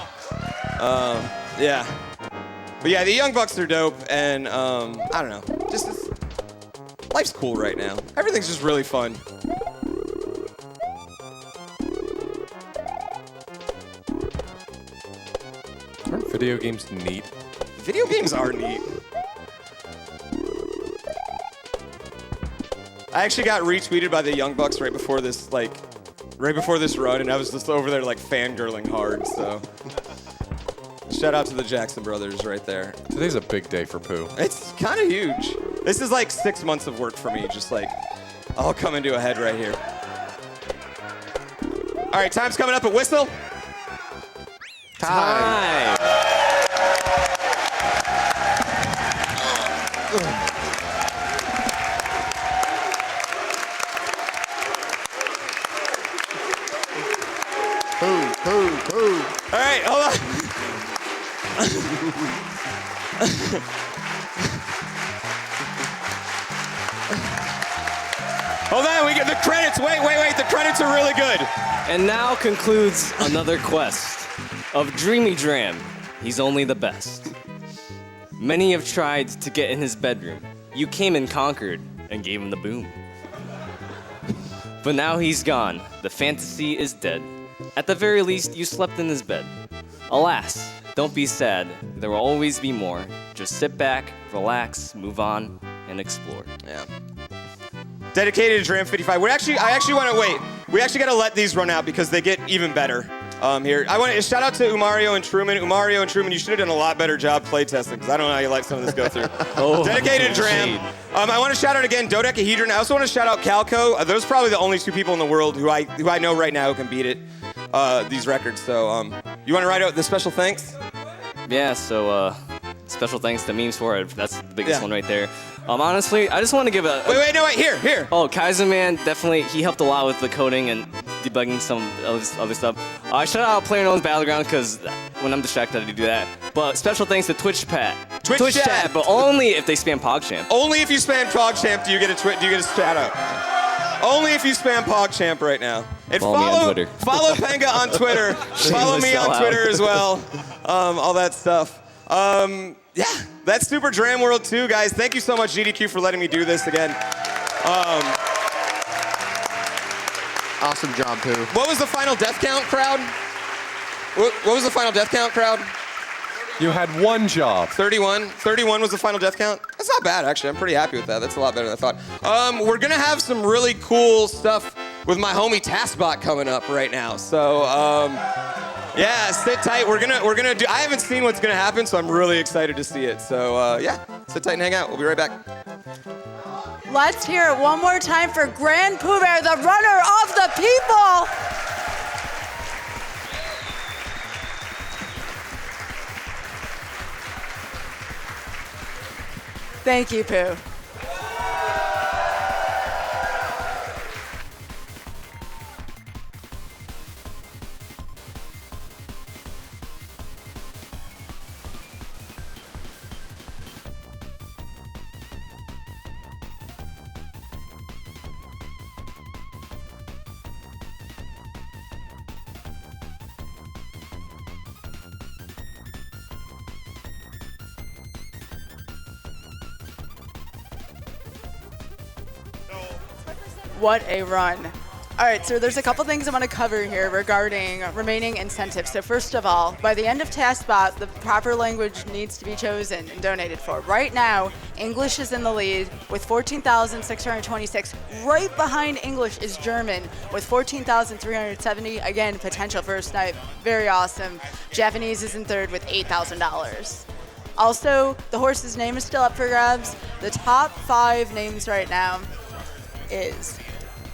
yeah. But yeah, the Young Bucks are dope, and I don't know. Life's cool right now. Everything's just really fun. Aren't video games neat? Video games are neat. I actually got retweeted by the Young Bucks right before this run, and I was just over there fangirling hard. So, shout out to the Jackson brothers right there. Today's a big day for Pooh. It's kind of huge. This is 6 months of work for me, just all coming to a head right here. All right, time's coming up at Whistle. Time. Pooh. All right, hold on. Hold on, we get the credits. Wait. The credits are really good. And now concludes another quest of Dreamy Dram. He's only the best. Many have tried to get in his bedroom. You came and conquered and gave him the boom. But now he's gone. The fantasy is dead. At the very least, you slept in his bed. Alas, don't be sad. There will always be more. Just sit back, relax, move on, and explore. Yeah. Dedicated to Dram 55. I actually want to wait. We actually got to let these run out because they get even better here. I want to shout out to Umario and Truman. Umario and Truman, you should have done a lot better job playtesting because I don't know how you let some of this go through. Dedicated to Dram. I want to shout out again Dodecahedron. I also want to shout out Calco. Those are probably the only 2 people in the world who I know right now who can beat it. These records. So you want to write out the special thanks? Yeah, so special thanks to Memes for it. That's the biggest one right there. Honestly, I just want to give a... Wait, here. Oh, Kaiser Man, definitely, he helped a lot with the coding and debugging some other stuff. I shout out PlayerUnknown's Battleground because when I'm distracted, I do that. But special thanks to Twitch chat, but only if they spam PogChamp. Only if you spam PogChamp do you get a shout out. Only if you spam PogChamp right now. And Follow me on Twitter. Follow Penga on Twitter. Follow me on Twitter as well. All that stuff. Yeah, that's Super Dram World 2, guys. Thank you so much, GDQ, for letting me do this again. Awesome job, Pooh. What was the final death count, crowd? What was the final death count, crowd? You had 1 job. 31. 31 was the final death count. That's not bad, actually. I'm pretty happy with that. That's a lot better than I thought. We're gonna have some really cool stuff with my homie Taskbot coming up right now. So, yeah, sit tight. We're gonna do. I haven't seen what's gonna happen, so I'm really excited to see it. So, yeah, sit tight and hang out. We'll be right back. Let's hear it one more time for grandpoobear, the runner of the people. Thank you, Pooh. What a run. All right, so there's a couple things I want to cover here regarding remaining incentives. So first of all, by the end of TaskBot, the proper language needs to be chosen and donated for. Right now, English is in the lead with 14,626. Right behind English is German with 14,370. Again, potential for a snipe. Very awesome. Japanese is in third with $8,000. Also, the horse's name is still up for grabs. The top 5 names right now is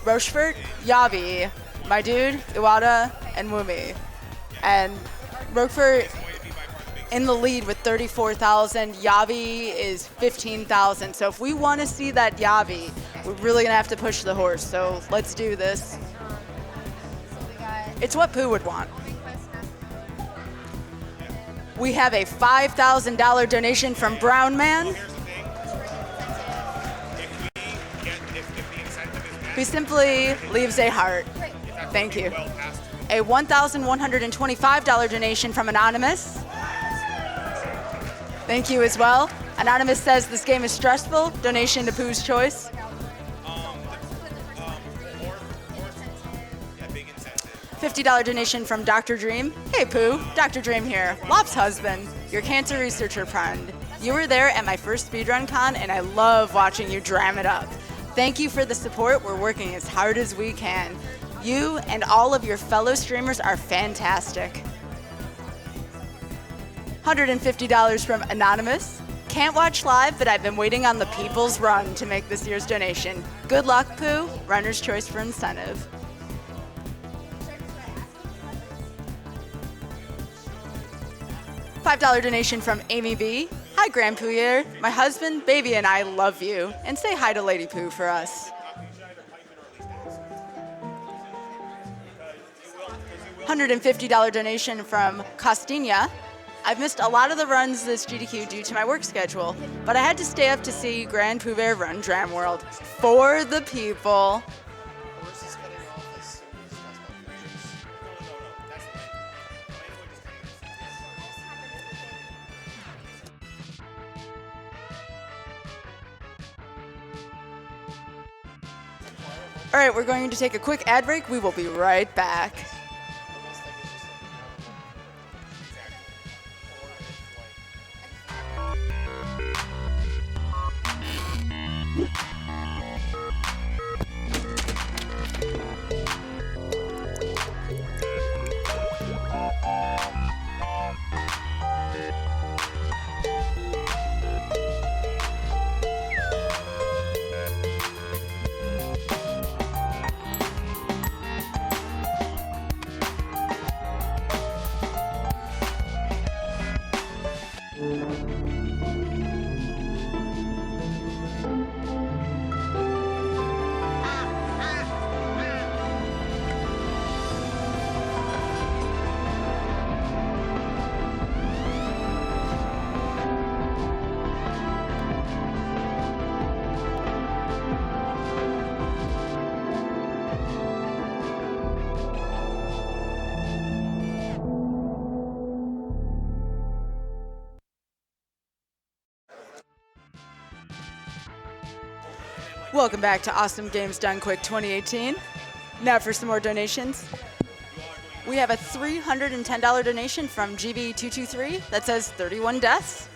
Rochefort, Yavi, my dude, Iwata, and Wumi. And Rochefort in the lead with 34,000. Yavi is 15,000. So if we want to see that Yavi, we're really gonna have to push the horse. So let's do this. It's what Pooh would want. We have a $5,000 donation from Brown Man. Who simply leaves a heart. Thank you. A $1,125 donation from Anonymous. Thank you as well. Anonymous says this game is stressful. Donation to Pooh's Choice. $50 donation from Dr. Dream. Hey Pooh, Dr. Dream here, Lop's husband, your cancer researcher friend. You were there at my first speedrun con and I love watching you dram it up. Thank you for the support. We're working as hard as we can. You and all of your fellow streamers are fantastic. $150 from Anonymous. Can't watch live, but I've been waiting on the people's run to make this year's donation. Good luck, Pooh. Runner's choice for incentive. $5 donation from Amy B. Hi, grandpoobear. My husband, baby, and I love you. And say hi to Lady Pooh for us. $150 donation from Costinha. I've missed a lot of the runs this GDQ due to my work schedule, but I had to stay up to see grandpoobear run Dram World. For the people. All right, we're going to take a quick ad break. We will be right back. Welcome back to Awesome Games Done Quick 2018. Now for some more donations. We have a $310 donation from GB223 that says 31 deaths.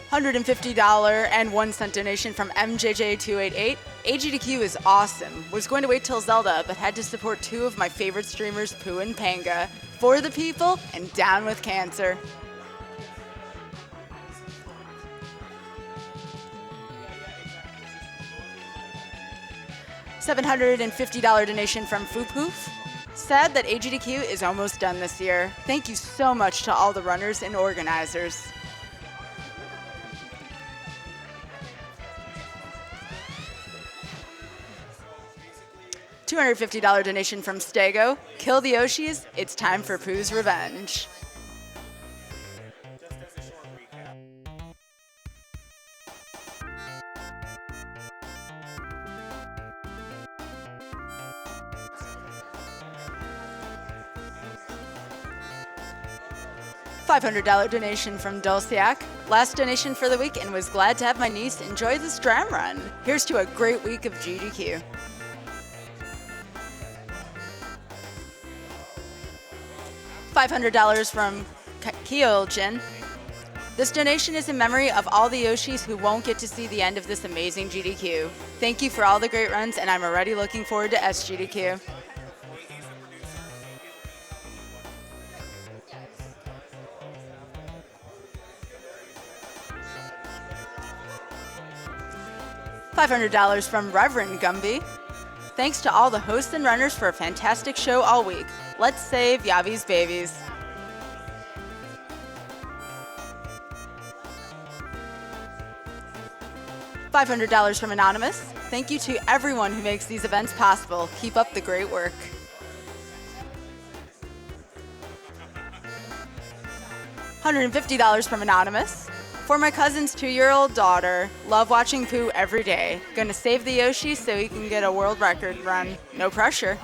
$150 and 1 cent donation from MJJ288. AGDQ is awesome. Was going to wait till Zelda, but had to support 2 of my favorite streamers, Pooh and Panga. For the people and down with cancer. $750 donation from Foopoof. Sad that AGDQ is almost done this year. Thank you so much to all the runners and organizers. $250 donation from Stego. Kill the Yoshis, it's time for Pooh's revenge. $500 donation from Dulciak. Last donation for the week and was glad to have my niece enjoy this Dram run. Here's to a great week of GDQ. $500 from Kyoljin. This donation is in memory of all the Yoshis who won't get to see the end of this amazing GDQ. Thank you for all the great runs, and I'm already looking forward to SGDQ. $500 from Reverend Gumby. Thanks to all the hosts and runners for a fantastic show all week. Let's save Yavi's babies. $500 from Anonymous. Thank you to everyone who makes these events possible. Keep up the great work. $150 from Anonymous. For my cousin's 2-year-old daughter, love watching Pooh every day. Gonna save the Yoshi so he can get a world record run. No pressure.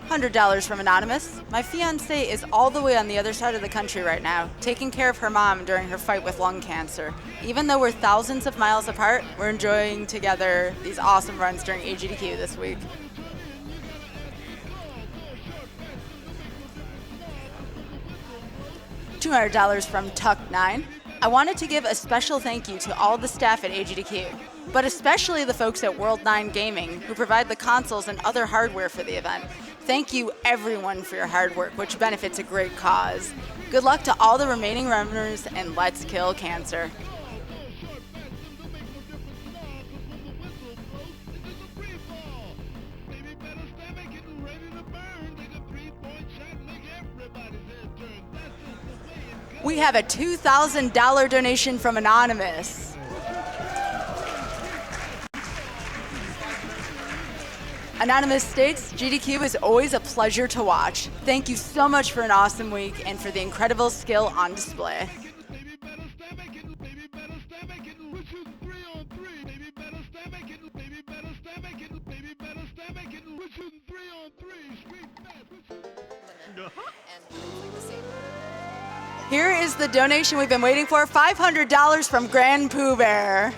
$100 from Anonymous. My fiance is all the way on the other side of the country right now, taking care of her mom during her fight with lung cancer. Even though we're thousands of miles apart, we're enjoying together these awesome runs during AGDQ this week. $200 from Tuck9. I wanted to give a special thank you to all the staff at AGDQ, but especially the folks at World 9 Gaming who provide the consoles and other hardware for the event. Thank you everyone for your hard work, which benefits a great cause. Good luck to all the remaining runners, and let's kill cancer. We have a $2,000 donation from Anonymous. Anonymous states, GDQ is always a pleasure to watch. Thank you so much for an awesome week and for the incredible skill on display. Here is the donation we've been waiting for, $500 from grandpoobear.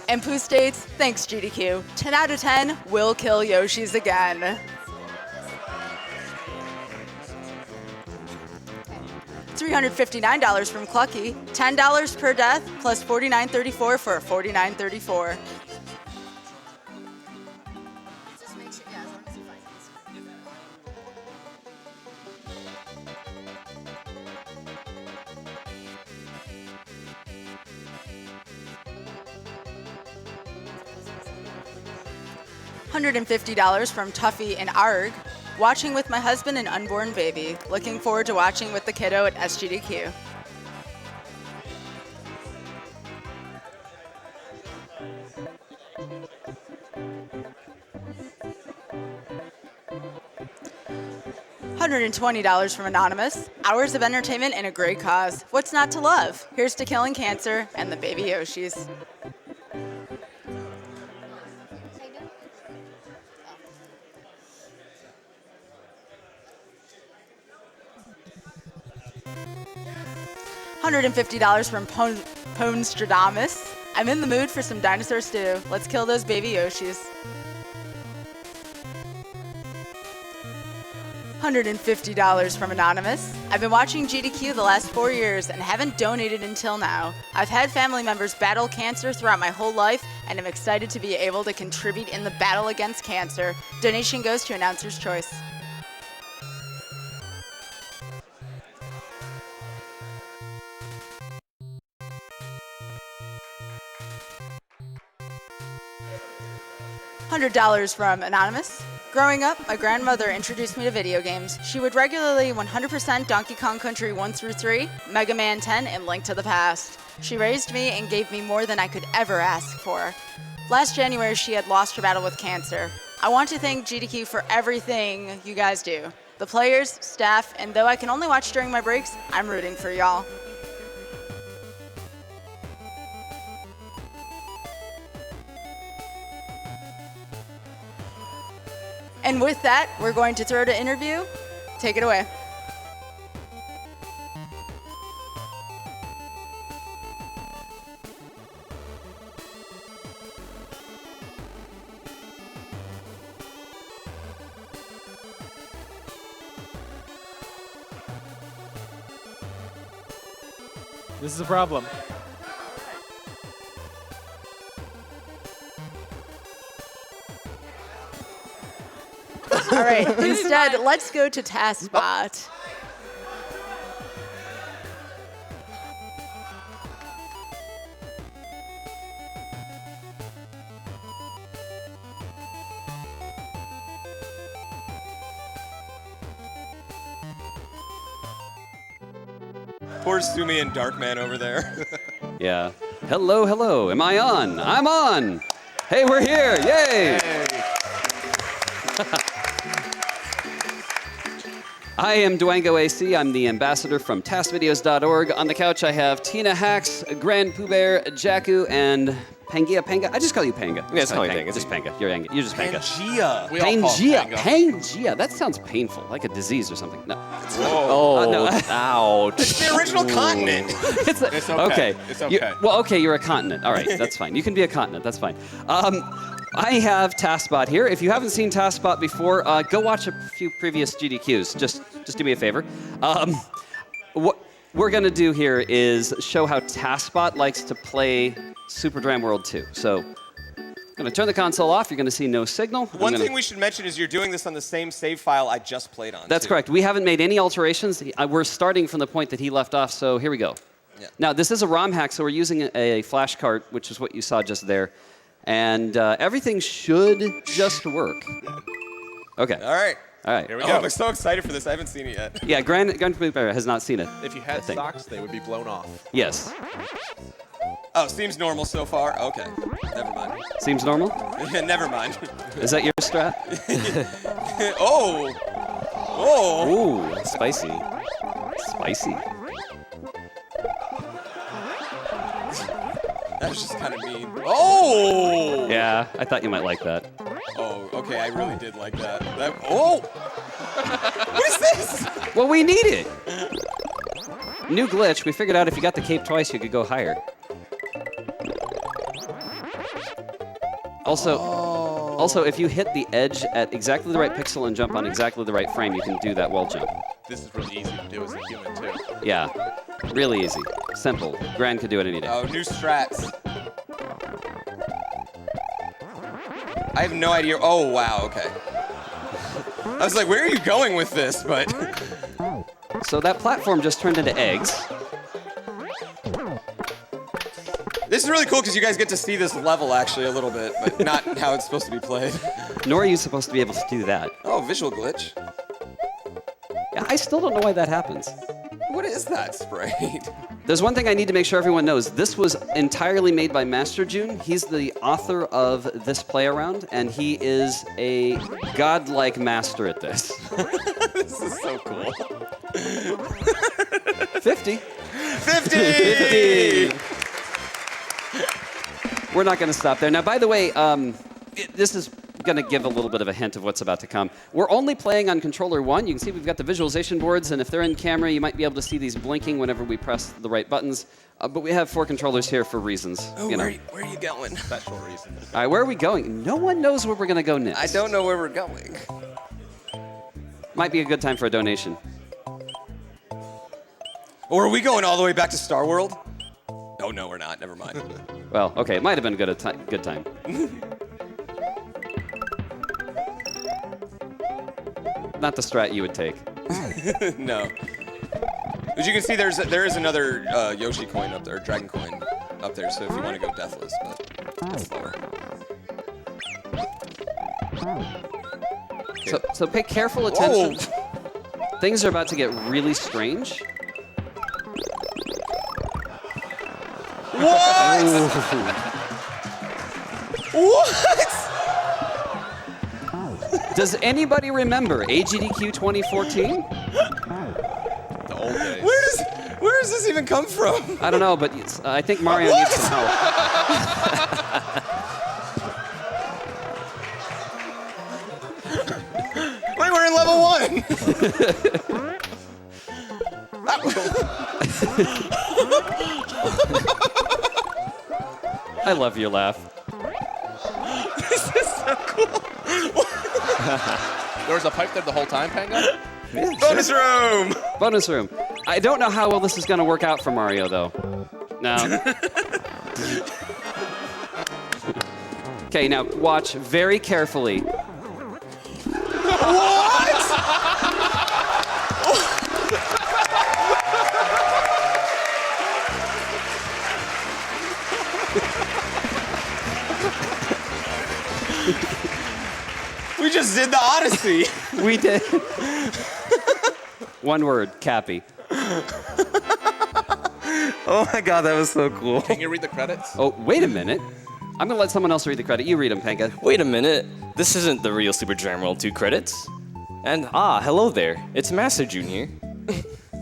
And Pooh states, thanks GDQ. 10 out of 10 will kill Yoshis again. $359 from Clucky. $10 per death plus $49.34 for a $49.34. $150 from Tuffy and Arg. Watching with my husband and unborn baby. Looking forward to watching with the kiddo at SGDQ. $120 from Anonymous. Hours of entertainment and a great cause. What's not to love? Here's to killing cancer and the baby Yoshis. $150 from Ponstradamus. I'm in the mood for some dinosaur stew. Let's kill those baby Yoshis. $150 from Anonymous. I've been watching GDQ the last 4 years and haven't donated until now. I've had family members battle cancer throughout my whole life and am excited to be able to contribute in the battle against cancer. Donation goes to Announcer's Choice. $100 from Anonymous. Growing up, my grandmother introduced me to video games. She would regularly 100% Donkey Kong Country 1 through 3, Mega Man 10, and Link to the Past. She raised me and gave me more than I could ever ask for. Last January, she had lost her battle with cancer. I want to thank GDQ for everything you guys do. The players, staff, and though I can only watch during my breaks, I'm rooting for y'all. And with that, we're going to throw to interview. Take it away. This is a problem. All right, instead, let's go to TaskBot. Poor Sumi and Darkman over there. Yeah. Hello, hello. Am I on? I'm on. Hey, we're here. Yay. I am Dwango AC. I'm the ambassador from TaskVideos.org. On the couch, I have Tina Hacks, grandpoobear, Jakku, and Panga. I just call you Panga. Yeah, just call me Panga. Just Panga. You're just Panga. Pangea. We all call him Panga. Pangea. That sounds painful, like a disease or something. No. Oh, no. ouch. It's the original continent. It's okay. It's okay. Okay, you're a continent. All right, that's fine. You can be a continent. That's fine. I have TaskBot here. If you haven't seen TaskBot before, go watch a few previous GDQs. Just do me a favor. What we're going to do here is show how TaskBot likes to play Super Dram World 2. So I'm going to turn the console off. You're going to see no signal. One thing we should mention is you're doing this on the same save file I just played on. That's correct. We haven't made any alterations. We're starting from the point that he left off, so here we go. Yeah. Now, this is a ROM hack, so we're using a flash cart, which is what you saw just there. And everything should just work. Okay. All right. All right. Here we Oh, go. I'm so excited for this. I haven't seen it yet. Yeah, grandpoobear has not seen it. If you had I think. socks, they would be blown off. Yes. Oh, seems normal so far. Okay. Never mind. Seems normal? Never mind. Is that your strat? Oh. Oh. Ooh, spicy. Spicy. That was just kind of mean. Oh. Yeah, I thought you might like that. Oh, okay. I really did like that. Oh. What is this? Well, we need it. New glitch. We figured out if you got the cape twice, you could go higher. Also, if you hit the edge at exactly the right pixel and jump on exactly the right frame, you can do that wall jump. This is really easy to do as a human, too. Yeah, really easy. Simple. Gran could do it any day. Oh, new strats. I have no idea. Oh, wow. Okay. I was like, where are you going with this? But So that platform just turned into eggs. this is really cool because you guys get to see this level actually a little bit, but not how it's supposed to be played. Nor are you supposed to be able to do that. Oh, visual glitch. Yeah, I still don't know why that happens. What is that sprayed? There's one thing I need to make sure everyone knows. This was entirely made by Master June. He's the author of this play around, and he is a godlike master at this. This is so cool. 50. 50! We're not going to stop there. Now, by the way, this is going to give a little bit of a hint of what's about to come. We're only playing on controller 1. You can see we've got the visualization boards, and if they're in camera, you might be able to see these blinking whenever we press the right buttons. But we have 4 controllers here for reasons. Oh, you know. where are you going? Special reason. All right, where are we going? No one knows where we're going to go next. I don't know where we're going. Might be a good time for a donation. Or are we going all the way back to Star World? Oh, no, we're not. Never mind. Well, okay, it might have been a good time. Not the strat you would take. No. As you can see, there is another Yoshi coin up there, Dragon coin up there, so if you want to go deathless, but that's lower. So pay careful attention. Things are about to get really strange. What? Does anybody remember AGDQ 2014? The old days. Where does this even come from? I don't know, but I think Mario needs some help. Wait, we're in level 1. I love your laugh. This is so cool. There was a pipe there the whole time, Panga? Bonus room. Bonus room. I don't know how well this is going to work out for Mario, though. No. Okay, now watch very carefully. We just did the Odyssey. We did. One word, Cappy. Oh my God, that was so cool. Can you read the credits? Oh, wait a minute. I'm going to let someone else read the credit. You read them, Panka. Wait a minute. This isn't the real Super Dram World 2 credits. And hello there. It's Master June here.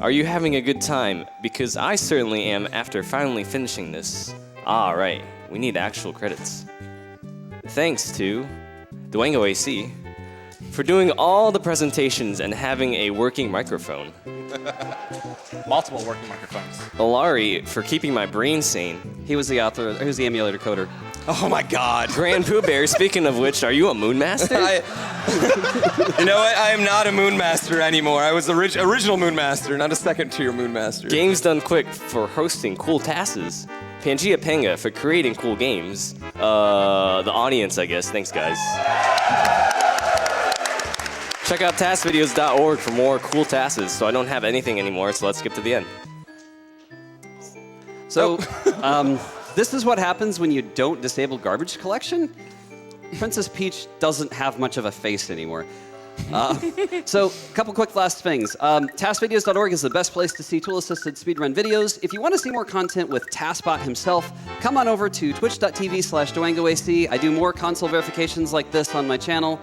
Are you having a good time? Because I certainly am after finally finishing this. Right. We need actual credits. Thanks to Dwango AC for doing all the presentations and having a working microphone. Multiple working microphones. Alari for keeping my brain sane. He was the author. He was the emulator coder. Oh my God. grandpoobear, speaking of which, are you a Moon Master? You know what? I am not a Moon Master anymore. I was the original Moon Master, not a second-tier Moon Master. Games Done Quick for hosting cool tasks. Pangea Panga for creating cool games. The audience, I guess. Thanks, guys. Check out taskvideos.org for more cool tasks. So I don't have anything anymore, so let's skip to the end. So, this is what happens when you don't disable garbage collection. Princess Peach doesn't have much of a face anymore. So, a couple quick last things. Taskvideos.org is the best place to see tool-assisted speedrun videos. If you want to see more content with TaskBot himself, come on over to twitch.tv/DwangoAC. I do more console verifications like this on my channel.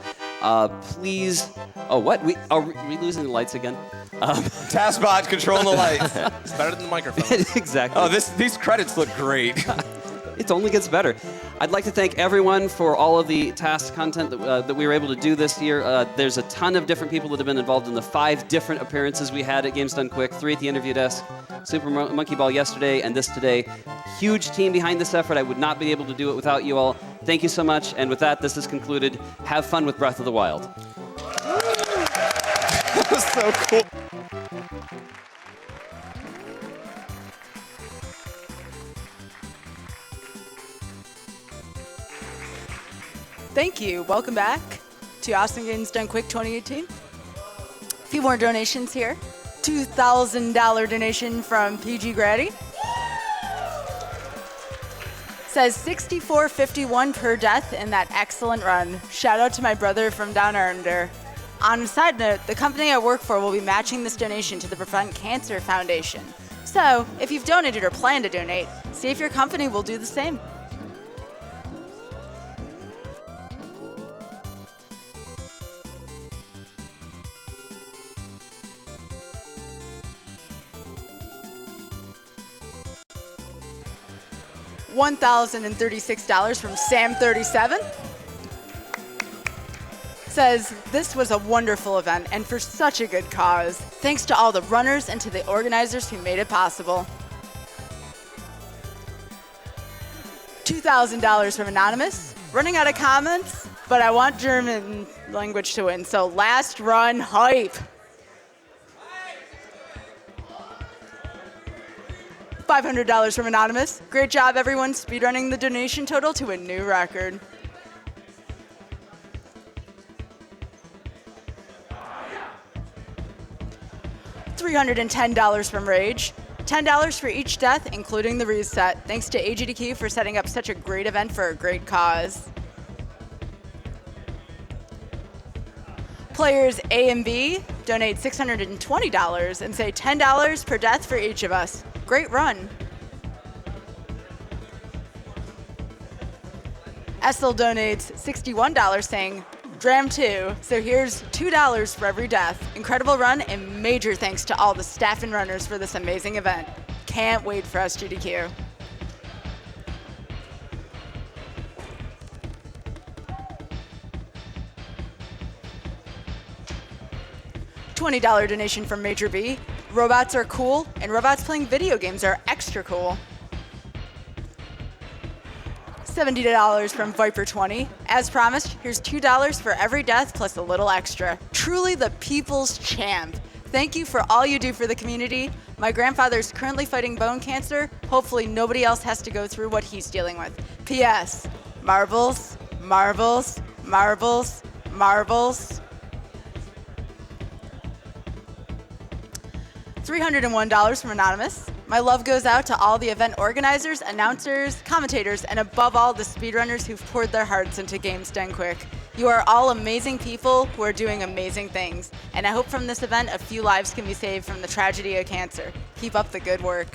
Please. Oh, what? Are we losing the lights again? TaskBot controlling the lights. It's better than the microphone. Exactly. Oh, these credits look great. It only gets better. I'd like to thank everyone for all of the task content that we were able to do this year. There's a ton of different people that have been involved in the 5 different appearances we had at Games Done Quick, 3 at the interview desk, Super Monkey Ball yesterday, and this today. Huge team behind this effort. I would not be able to do it without you all. Thank you so much. And with that, this is concluded. Have fun with Breath of the Wild. That was so cool. Thank you. Welcome back to Awesome Games Done Quick 2018. A few more donations here. $2,000 donation from PG Grady. Says 64.51 per death in that excellent run. Shout out to my brother from Down Under. On a side note, the company I work for will be matching this donation to the Prevent Cancer Foundation. So, if you've donated or plan to donate, see if your company will do the same. $1,036 from Sam37. Says, this was a wonderful event and for such a good cause. Thanks to all the runners and to the organizers who made it possible. $2,000 from Anonymous. Running out of comments, but I want German language to win, so last run hype. $500 from Anonymous. Great job, everyone, speedrunning the donation total to a new record. $310 from Rage. $10 for each death, including the reset. Thanks to AGDQ for setting up such a great event for a great cause. Players A and B donate $620 and say $10 per death for each of us. Great run. Essel donates $61 saying, Dram 2, so here's $2 for every death. Incredible run and major thanks to all the staff and runners for this amazing event. Can't wait for AGDQ. $20 donation from Major B. Robots are cool, and robots playing video games are extra cool. $70 from Viper20. As promised, here's $2 for every death plus a little extra. Truly the people's champ. Thank you for all you do for the community. My grandfather's currently fighting bone cancer. Hopefully nobody else has to go through what he's dealing with. P.S. Marbles, marbles, marbles, marbles. $301 from Anonymous. My love goes out to all the event organizers, announcers, commentators, and above all, the speedrunners who've poured their hearts into games done quick. You are all amazing people who are doing amazing things, and I hope from this event a few lives can be saved from the tragedy of cancer. Keep up the good work.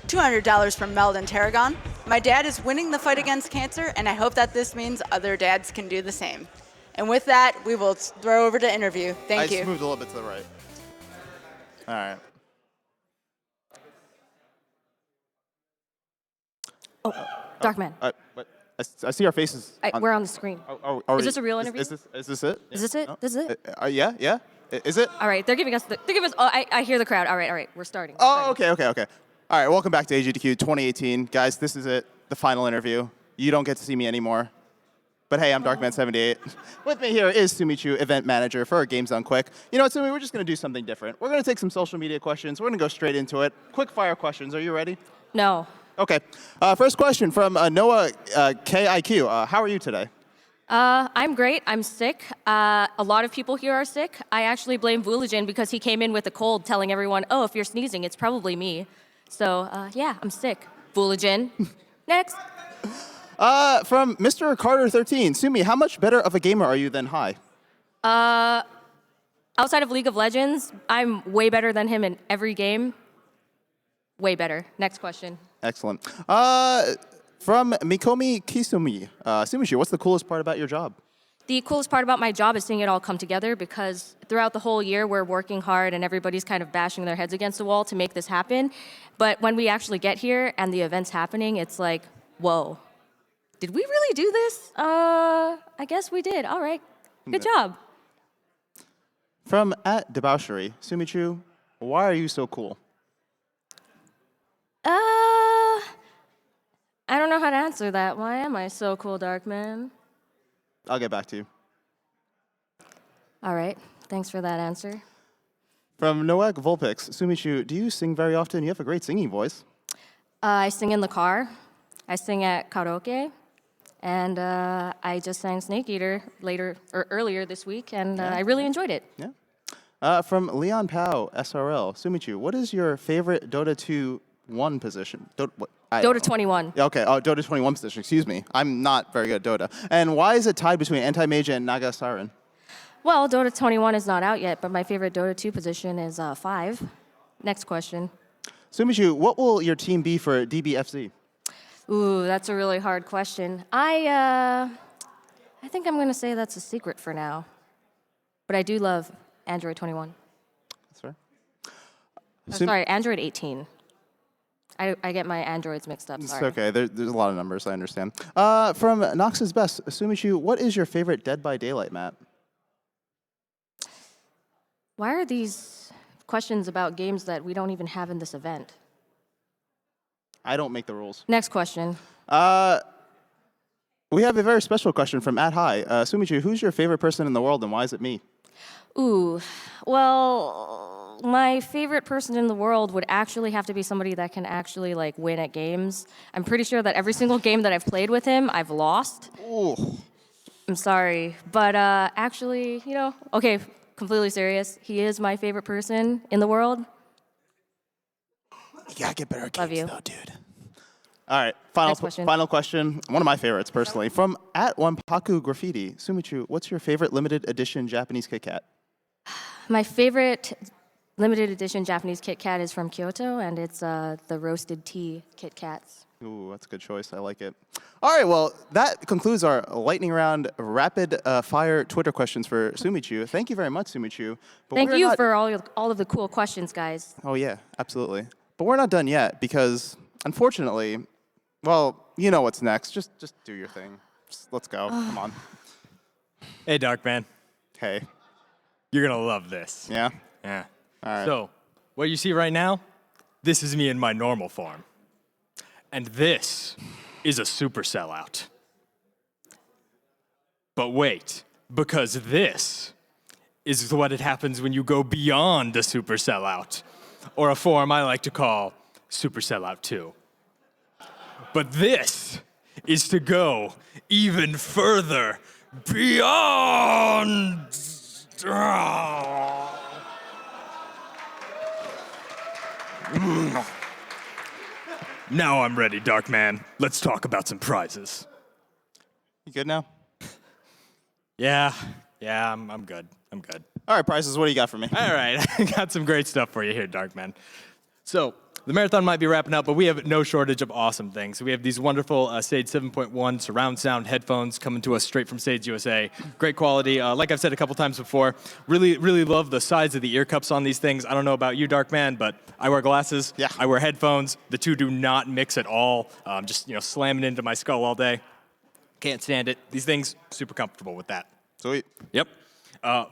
$200 from Meldon Tarragon. My dad is winning the fight against cancer, and I hope that this means other dads can do the same. And with that, we will throw over to interview. Thank you. I just moved a little bit to the right. All right. Oh, Darkman. But I see our faces. We're on the screen. Is this a real interview? Is this it? Is this it? No? This is it? Yeah. Is it? All right, they're giving us. Oh, I hear the crowd. All right, we're starting. Oh, okay. All right, welcome back to AGDQ 2018. Guys, this is it, the final interview. You don't get to see me anymore. But hey, I'm Darkman78. With me here is Sumichu, event manager for Games Done Quick. You know what, Sumi, we're just going to do something different. We're going to take some social media questions. We're going to go straight into it. Quick fire questions. Are you ready? No. Okay. First question from Noah KIQ. How are you today? I'm great. I'm sick. A lot of people here are sick. I actually blame Vuligen because he came in with a cold telling everyone, oh, if you're sneezing, it's probably me. So, yeah, I'm sick. Vuligen. Next. From Mr. Carter13. Sumi, how much better of a gamer are you than Hai? Outside of League of Legends, I'm way better than him in every game. Way better. Next question. Excellent. From Mikomi Kisumi. Sumichi, what's the coolest part about your job? The coolest part about my job is seeing it all come together because throughout the whole year, we're working hard and everybody's kind of bashing their heads against the wall to make this happen. But when we actually get here and the event's happening, it's like, whoa, did we really do this? I guess we did. All right. Good job. From @debauchery, Sumichu, why are you so cool? I don't know how to answer that. Why am I so cool, Darkman? I'll get back to you. All right. Thanks for that answer. From Noek Volpix, Sumichu, do you sing very often? You have a great singing voice. I sing in the car. I sing at karaoke. And I just sang Snake Eater earlier this week, and I really enjoyed it. Yeah. From Leon Pao, SRL, Sumichu, what is your favorite Dota 2 1 position? Dota 21. Okay, Dota 21 position, excuse me. I'm not very good at Dota. And why is it tied between Anti-Mage and Naga Siren? Well, Dota 21 is not out yet, but my favorite Dota 2 position is 5. Next question. Sumichu, what will your team be for DBFZ? Ooh, that's a really hard question. I think I'm going to say that's a secret for now. But I do love Android 21. That's fair. Sorry, Android 18. I get my Androids mixed up, sorry. It's okay. There's a lot of numbers, I understand. From Nox's Best, Sumichu, what is your favorite Dead by Daylight map? Why are these questions about games that we don't even have in this event? I don't make the rules. Next question. We have a very special question from @High. Sumichu, who's your favorite person in the world and why is it me? Ooh, well, my favorite person in the world would actually have to be somebody that can actually like win at games. I'm pretty sure that every single game that I've played with him, I've lost. Ooh. I'm sorry, but actually, you know, okay, completely serious. He is my favorite person in the world. You gotta get better at Love games you. though, dude. All right, Next question. final question. One of my favorites, personally. From @1paku Graffiti, Sumichu, what's your favorite limited edition Japanese Kit Kat? My favorite limited edition Japanese Kit Kat is from Kyoto, and it's the roasted tea Kit Kats. Ooh, that's a good choice. I like it. All right, well, that concludes our lightning round rapid fire Twitter questions for Sumichu. Thank you very much, Sumichu. But Thank we're you not- for all of the cool questions, guys. Oh, yeah, absolutely. But we're not done yet because, unfortunately, well, you know what's next. Just do your thing. Let's go. Come on. Hey, Darkman. Hey. You're going to love this. Yeah? Yeah. All right. So, what you see right now, this is me in my normal form. And this is a super sellout. But wait, because this is what it happens when you go beyond the super sellout, or a form I like to call super sellout 2. But this is to go even further beyond. Now I'm ready, Darkman. Let's talk about some prizes. You good now? Yeah, I'm good. I'm good. All right, prizes, what do you got for me? All right, I got some great stuff for you here, Darkman. So, the marathon might be wrapping up, but we have no shortage of awesome things. We have these wonderful Sage 7.1 surround sound headphones coming to us straight from Sage USA. Great quality. Like I've said a couple times before, really love the size of the ear cups on these things. I don't know about you, Darkman, but I wear glasses. Yeah. I wear headphones. The two do not mix at all. Just slamming into my skull all day. Can't stand it. These things, super comfortable with that. Sweet. Yep.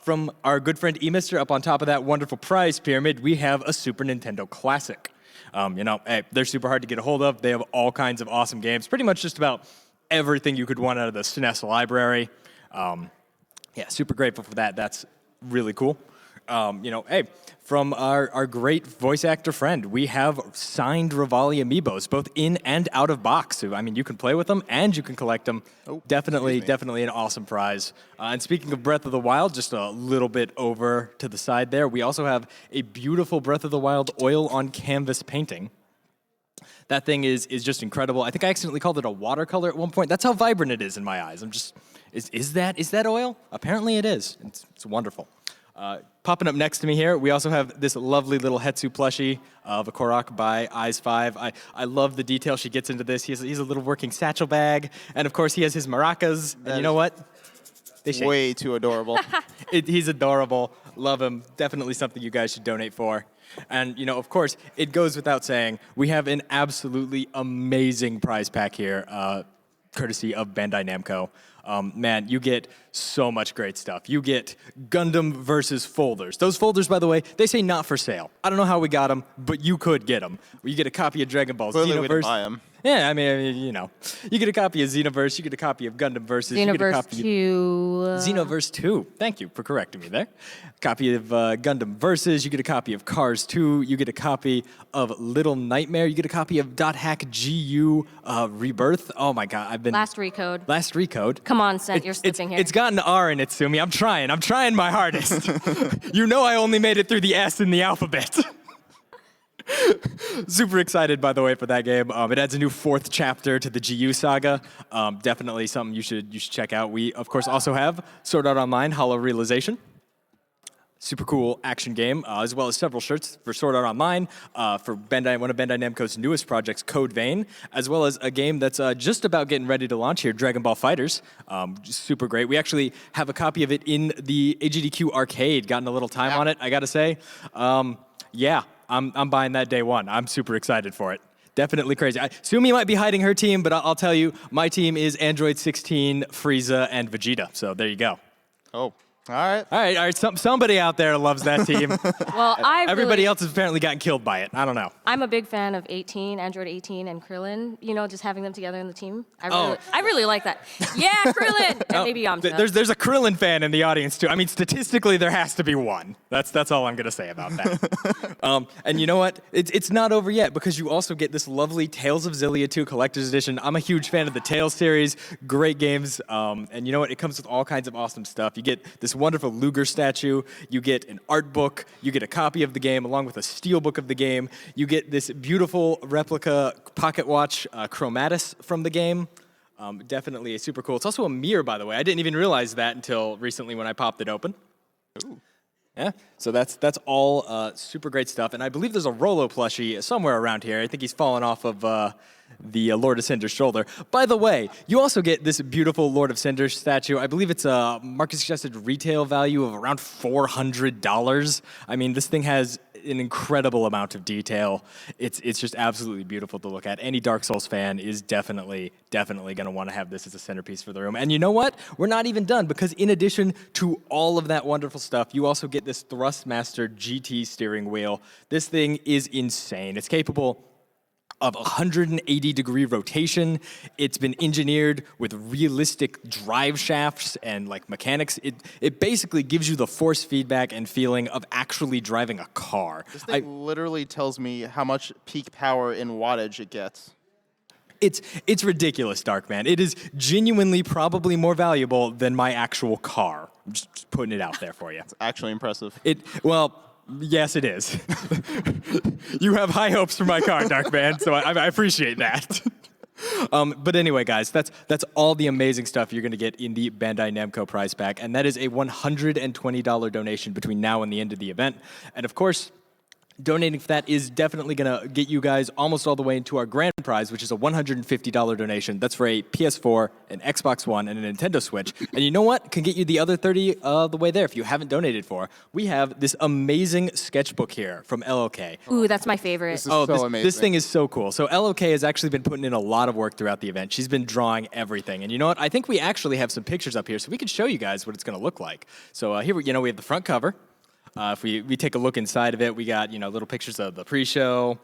From our good friend E-Mister, up on top of that wonderful prize pyramid, we have a Super Nintendo Classic. Hey, they're super hard to get a hold of. They have all kinds of awesome games, pretty much just about everything you could want out of the SNES library. Super grateful for that. That's really cool. Hey, from our great voice actor friend, we have signed Rivali amiibos, both in and out of box. So, you can play with them and you can collect them. Oh, definitely an awesome prize. And speaking of Breath of the Wild, just a little bit over to the side there, we also have a beautiful Breath of the Wild oil on canvas painting. That thing is just incredible. I think I accidentally called it a watercolor at one point. That's how vibrant it is in my eyes. Is that oil? Apparently it is. It's wonderful. Popping up next to me here, we also have this lovely little Hetsu plushie of a Korok by Eyes 5. I love the detail she gets into this. He's a little working satchel bag, and of course he has his maracas. And you know what? They shake. Way too adorable. He's adorable. Love him. Definitely something you guys should donate for. And, of course, it goes without saying, we have an absolutely amazing prize pack here, courtesy of Bandai Namco. Man, you get so much great stuff. You get Gundam versus folders. Those folders, by the way, they say not for sale. I don't know how we got them, but you could get them. You get a copy of Dragon Ball Clearly we didn't Xenoverse. buy 'em. Yeah, you get a copy of Xenoverse, you get a copy of Gundam versus, you get a Xenoverse copy 2. Xenoverse 2. Thank you for correcting me there. Copy of Gundam Versus. You get a copy of Cars 2. You get a copy of Little Nightmare. You get a copy of .hack GU Rebirth. Oh my God, I've been Last Recode. Last Recode. Come on, Sent, you're slipping here. It's got an R in it, Sumi. I'm trying my hardest. I only made it through the S in the alphabet. Super excited, by the way, for that game. It adds a new 4th chapter to the GU saga. Definitely something you should check out. We, of course, also have Sword Art Online Hollow Realization. Super cool action game, as well as several shirts for Sword Art Online, for one of Bandai Namco's newest projects, Code Vein, as well as a game that's just about getting ready to launch here, Dragon Ball FighterZ. Super great. We actually have a copy of it in the AGDQ arcade. Gotten a little time on it, I gotta say. I'm buying that day one. I'm super excited for it. Definitely crazy. Sumi might be hiding her team, but I'll tell you, my team is Android 16, Frieza, and Vegeta. So there you go. Oh, all right. Somebody out there loves that team. Well, Everybody else has apparently gotten killed by it. I don't know. I'm a big fan of 18, Android 18, and Krillin. Just having them together in the team. I Oh. really like that. Yeah, Krillin! And maybe Yamcha. There's a Krillin fan in the audience too. Statistically, there has to be one. That's all I'm gonna say about that. And you know what? It's not over yet because you also get this lovely Tales of Xillia 2 Collector's Edition. I'm a huge fan of the Tales series. Great games. And you know what? It comes with all kinds of awesome stuff. You get this wonderful Luger statue. You get an art book. You get a copy of the game along with a steel book of the game. You get this beautiful replica pocket watch Chromatus from the game. Definitely a super cool. It's also a mirror, by the way. I didn't even realize that until recently when I popped it open. Ooh. Yeah, so that's all super great stuff. And I believe there's a Rolo plushie somewhere around here. I think he's fallen off of the Lord of Cinder's shoulder. By the way, you also get this beautiful Lord of Cinder statue. I believe it's a market-suggested retail value of around $400. I mean, this thing has an incredible amount of detail. It's just absolutely beautiful to look at. Any Dark Souls fan is definitely going to want to have this as a centerpiece for the room. And you know what? We're not even done, because in addition to all of that wonderful stuff, you also get this Thrustmaster GT steering wheel. This thing is insane. It's capable of 180-degree rotation. It's been engineered with realistic drive shafts and like mechanics. It basically gives you the force feedback and feeling of actually driving a car. This thing literally tells me how much peak power in wattage it gets. It's ridiculous, Darkman. It is genuinely probably more valuable than my actual car. I'm just putting it out there for you. It's actually impressive. Well, yes, it is. You have high hopes for my car, Darkman, so I appreciate that. But anyway, guys, that's all the amazing stuff you're going to get in the Bandai Namco prize pack, and that is a $120 donation between now and the end of the event. And of course, donating for that is definitely going to get you guys almost all the way into our grand prize, which is a $150 donation. That's for a PS4, an Xbox One, and a Nintendo Switch. And you know what? Can get you the other 30 the way there if you haven't donated for. We have this amazing sketchbook here from LOK. Ooh, that's my favorite. This is so amazing. This thing is so cool. So LOK has actually been putting in a lot of work throughout the event. She's been drawing everything. And you know what? I think we actually have some pictures up here, so we can show you guys what it's going to look like. So here we have the front cover. If we take a look inside of it, we got little pictures of the pre-show.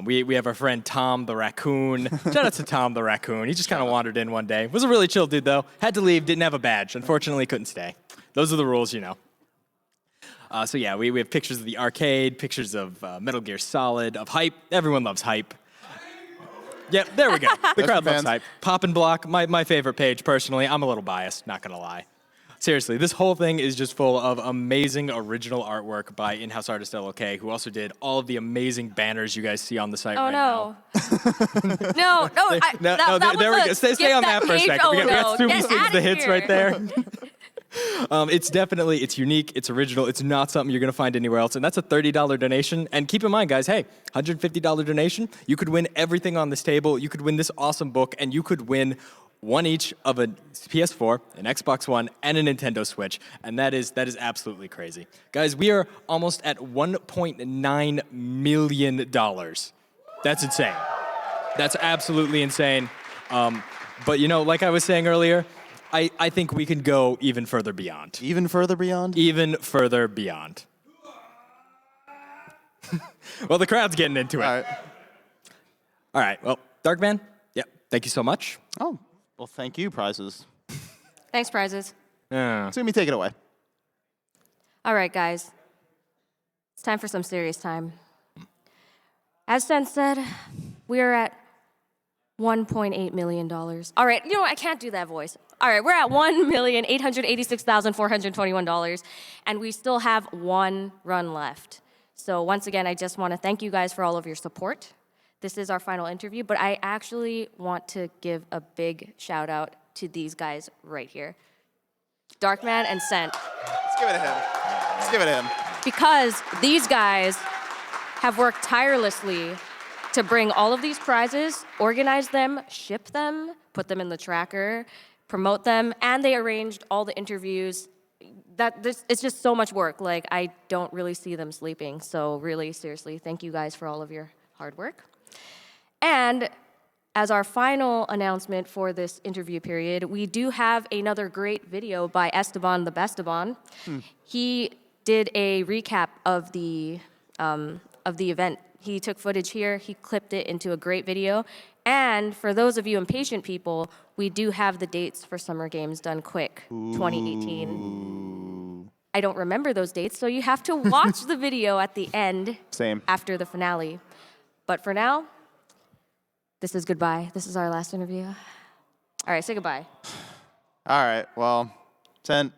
We have our friend Tom the raccoon. Shout out to Tom the raccoon. He just kind of wandered in one day. Was a really chill dude though. Had to leave. Didn't have a badge. Unfortunately, couldn't stay. Those are the rules, So yeah, we have pictures of the arcade, pictures of Metal Gear Solid, of Hype. Everyone loves Hype. Yep, there we go. The crowd loves Hype. Pop and Block, my favorite page personally. I'm a little biased, not gonna lie. Seriously, this whole thing is just full of amazing original artwork by in-house artist LOK, who also did all of the amazing banners you guys see on the site right now. No, there we go. Stay on that for a second. We got Super Sings the hits right there. It's unique, it's original, it's not something you're gonna find anywhere else, and that's a $30 donation. And keep in mind, guys, hey, $150 donation, you could win everything on this table, you could win this awesome book, and you could win one each of a PS4, an Xbox One, and a Nintendo Switch, and that is absolutely crazy. Guys, we are almost at $1.9 million. That's insane. That's absolutely insane. But like I was saying earlier, I think we can go even further beyond. Even further beyond? Even further beyond. Well, the crowd's getting into it. All right. Well, Darkman, thank you so much. Oh. Well, thank you, prizes. Thanks, prizes. Sumi, take it away. All right, guys. It's time for some serious time. As Sen said, we are at $1.8 million. All right, I can't do that voice. All right, we're at $1,886,421, and we still have one run left. So once again, I just want to thank you guys for all of your support. This is our final interview, but I actually want to give a big shout out to these guys right here. Darkman and Sent. Let's give it to him. Let's give it to him. Because these guys have worked tirelessly to bring all of these prizes, organize them, ship them, put them in the tracker, promote them, and they arranged all the interviews. It's just so much work. Like, I don't really see them sleeping. So really, seriously, thank you guys for all of your hard work. And as our final announcement for this interview period, we do have another great video by Esteban the Besteban. He did a recap of the event. He took footage here, he clipped it into a great video. And for those of you impatient people, we do have the dates for Summer Games Done Quick 2018. I don't remember those dates, so you have to watch the video at the end. Same. After the finale. But for now, this is goodbye. This is our last interview. All right, say goodbye. All right, well, Sen,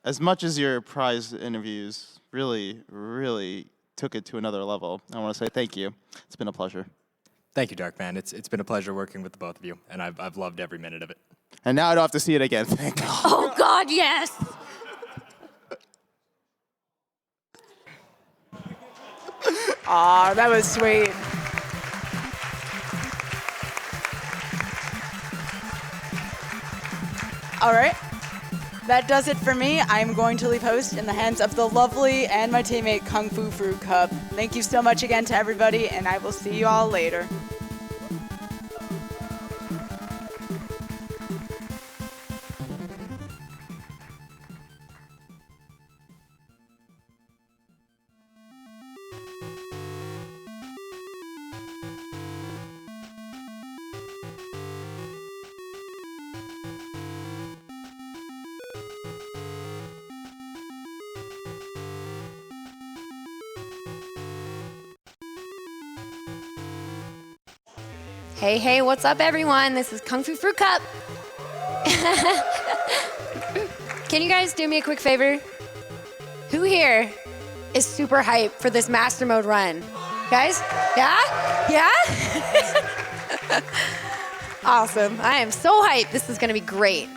as much as your prize interviews really took it to another level, I want to say thank you. It's been a pleasure. Thank you, Darkman. It's been a pleasure working with the both of you, and I've loved every minute of it. And now I don't have to see it again. Thank God. Oh, God, yes. Aw, that was sweet. All right. That does it for me. I'm going to leave host in the hands of the lovely and my teammate Kung Fu Fruit Cup. Thank you so much again to everybody, and I will see you all later. Hey, what's up, everyone? This is Kung Fu Fruit Cup. Can you guys do me a quick favor? Who here is super hyped for this Master Mode run? Guys? Yeah? Awesome. I am so hyped. This is going to be great.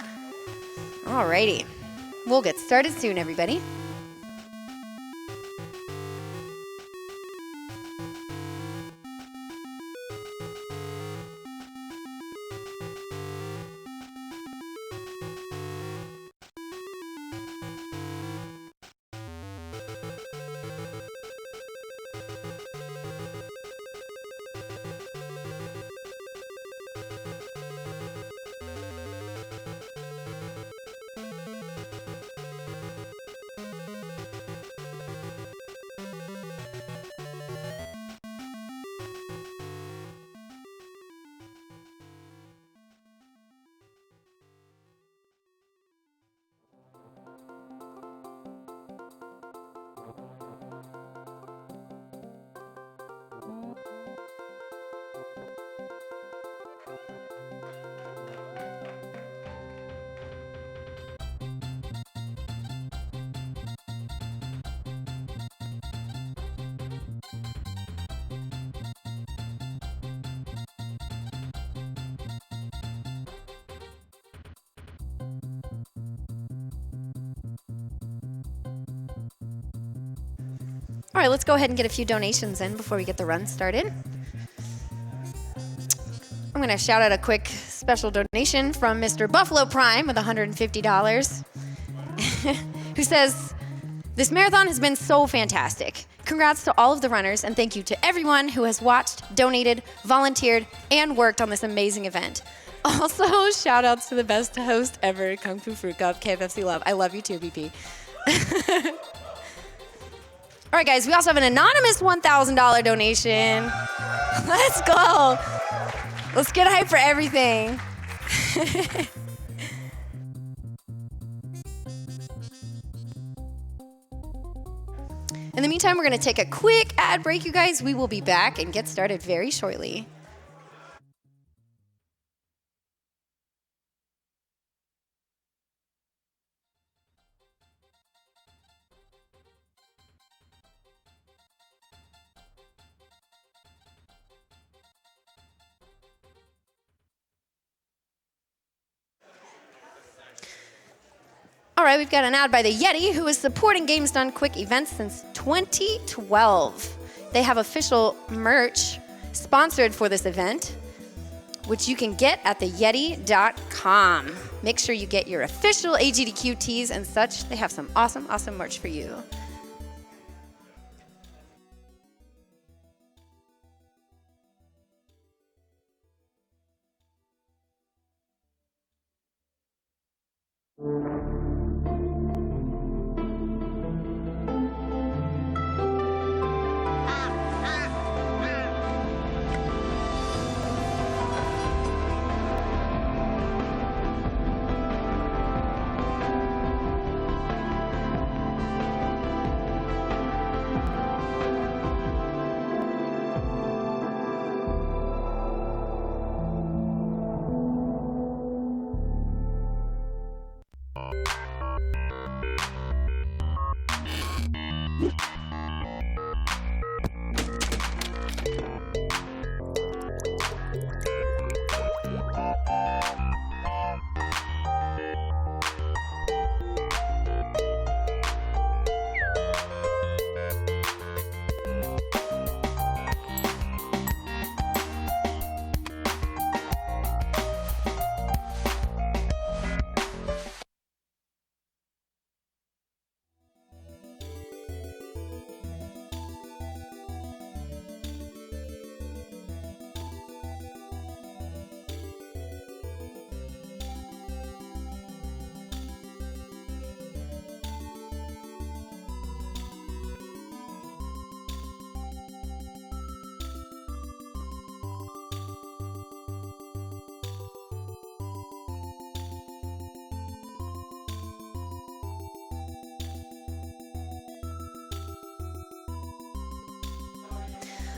Alrighty. We'll get started soon, everybody. All right, let's go ahead and get a few donations in before we get the run started. I'm going to shout out a quick special donation from Mr. Buffalo Prime with $150, who says, "This marathon has been so fantastic. Congrats to all of the runners, and thank you to everyone who has watched, donated, volunteered, and worked on this amazing event. Also, shout outs to the best host ever, Kung Fu Fruit Cup, KFFC Love. I love you too, BP." All right, guys, we also have an anonymous $1,000 donation. Let's go. Let's get hype for everything. In the meantime, we're going to take a quick ad break, you guys. We will be back and get started very shortly. All right, we've got an ad by the Yeti, who is supporting Games Done Quick events since 2012. They have official merch sponsored for this event, which you can get at theyeti.com. Make sure you get your official AGDQ tees and such. They have some awesome merch for you.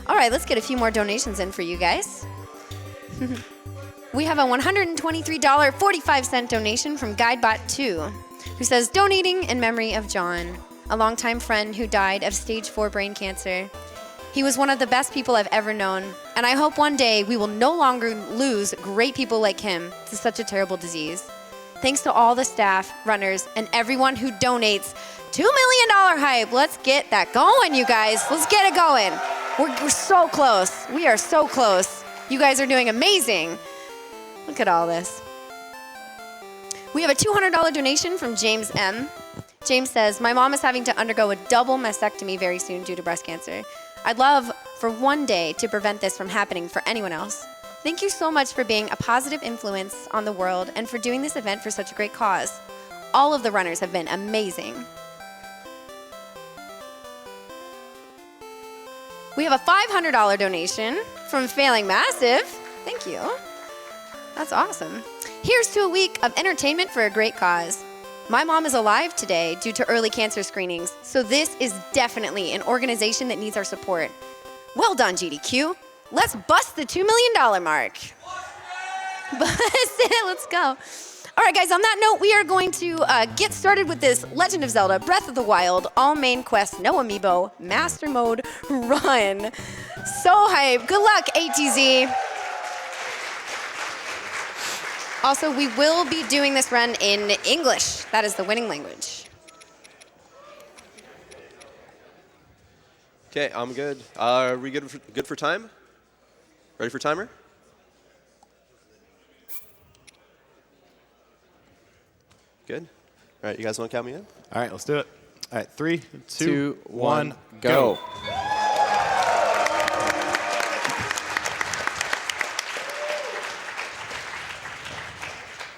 All right, let's get a few more donations in for you guys. We have a $123.45 donation from GuideBot2, who says, donating in memory of John, a longtime friend who died of stage 4 brain cancer. He was one of the best people I've ever known, and I hope one day we will no longer lose great people like him to such a terrible disease. Thanks to all the staff, runners, and everyone who donates. $2 million hype. Let's get that going, you guys. Let's get it going. We're so close. We are so close. You guys are doing amazing. Look at all this. We have a $200 donation from James M. James says, my mom is having to undergo a double mastectomy very soon due to breast cancer. I'd love for one day to prevent this from happening for anyone else. Thank you so much for being a positive influence on the world and for doing this event for such a great cause. All of the runners have been amazing. We have a $500 donation from Failing Massive. Thank you. That's awesome. Here's to a week of entertainment for a great cause. My mom is alive today due to early cancer screenings, so this is definitely an organization that needs our support. Well done, GDQ. Let's bust the $2 million mark. Bust it, let's go. All right, guys, on that note, we are going to get started with this Legend of Zelda Breath of the Wild, all main quest, no amiibo, master mode run. So hype. Good luck, ATZ. Also, we will be doing this run in English. That is the winning language. Okay, I'm good. Are we good for time? Ready for timer? Good. All right, you guys want to count me in? All right, let's do it. All right, 3, 2, 2, 1, 1, go.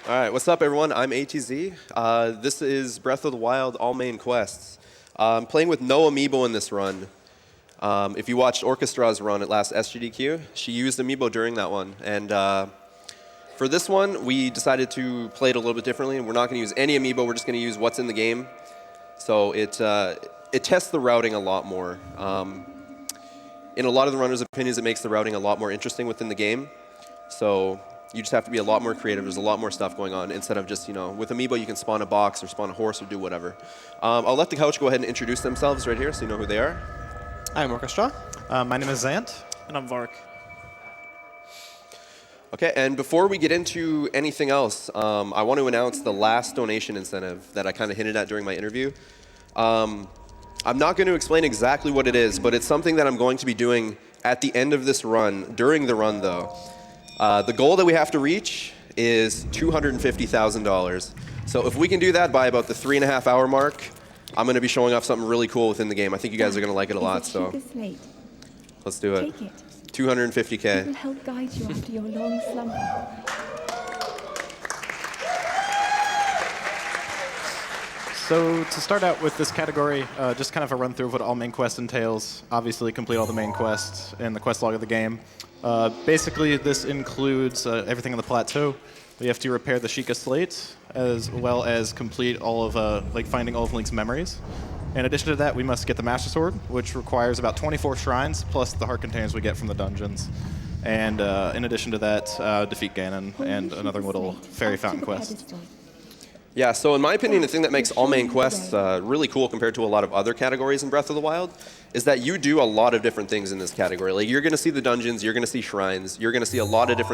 All right, what's up, everyone? I'm ATZ. This is Breath of the Wild All Main Quests. I'm playing with no amiibo in this run. If you watched Orchestra's run at last SGDQ, she used amiibo during that one. And for this one, we decided to play it a little bit differently. We're not going to use any amiibo. We're just going to use what's in the game. So it tests the routing a lot more. In a lot of the runners' opinions, it makes the routing a lot more interesting within the game. So you just have to be a lot more creative. There's a lot more stuff going on instead of just, with amiibo, you can spawn a box or spawn a horse or do whatever. I'll let the couch go ahead and introduce themselves right here so you know who they are. I'm Orchestra. My name is Zant. And I'm Vark. Okay, and before we get into anything else, I want to announce the last donation incentive that I kind of hinted at during my interview. I'm not going to explain exactly what it is, but it's something that I'm going to be doing at the end of this run, during the run though. The goal that we have to reach is $250,000. So if we can do that by about the 3.5 hour mark, I'm going to be showing off something really cool within the game. I think you guys are going to like it a lot, so let's do it. 250K. It will help guide you after your long slumber. So to start out with this category, just kind of a run through of what all main quest entails. Obviously, complete all the main quests in the quest log of the game. Basically, this includes everything on the plateau. We have to repair the Sheikah slate, as well as complete all of, finding all of Link's memories. In addition to that, we must get the Master Sword, which requires about 24 shrines, plus the heart containers we get from the dungeons. And in addition to that, defeat Ganon and another little fairy fountain quest. Yeah, so in my opinion, the thing that makes all main quests really cool compared to a lot of other categories in Breath of the Wild is that you do a lot of different things in this category. Like, you're going to see the dungeons, you're going to see shrines, you're going to see a lot of different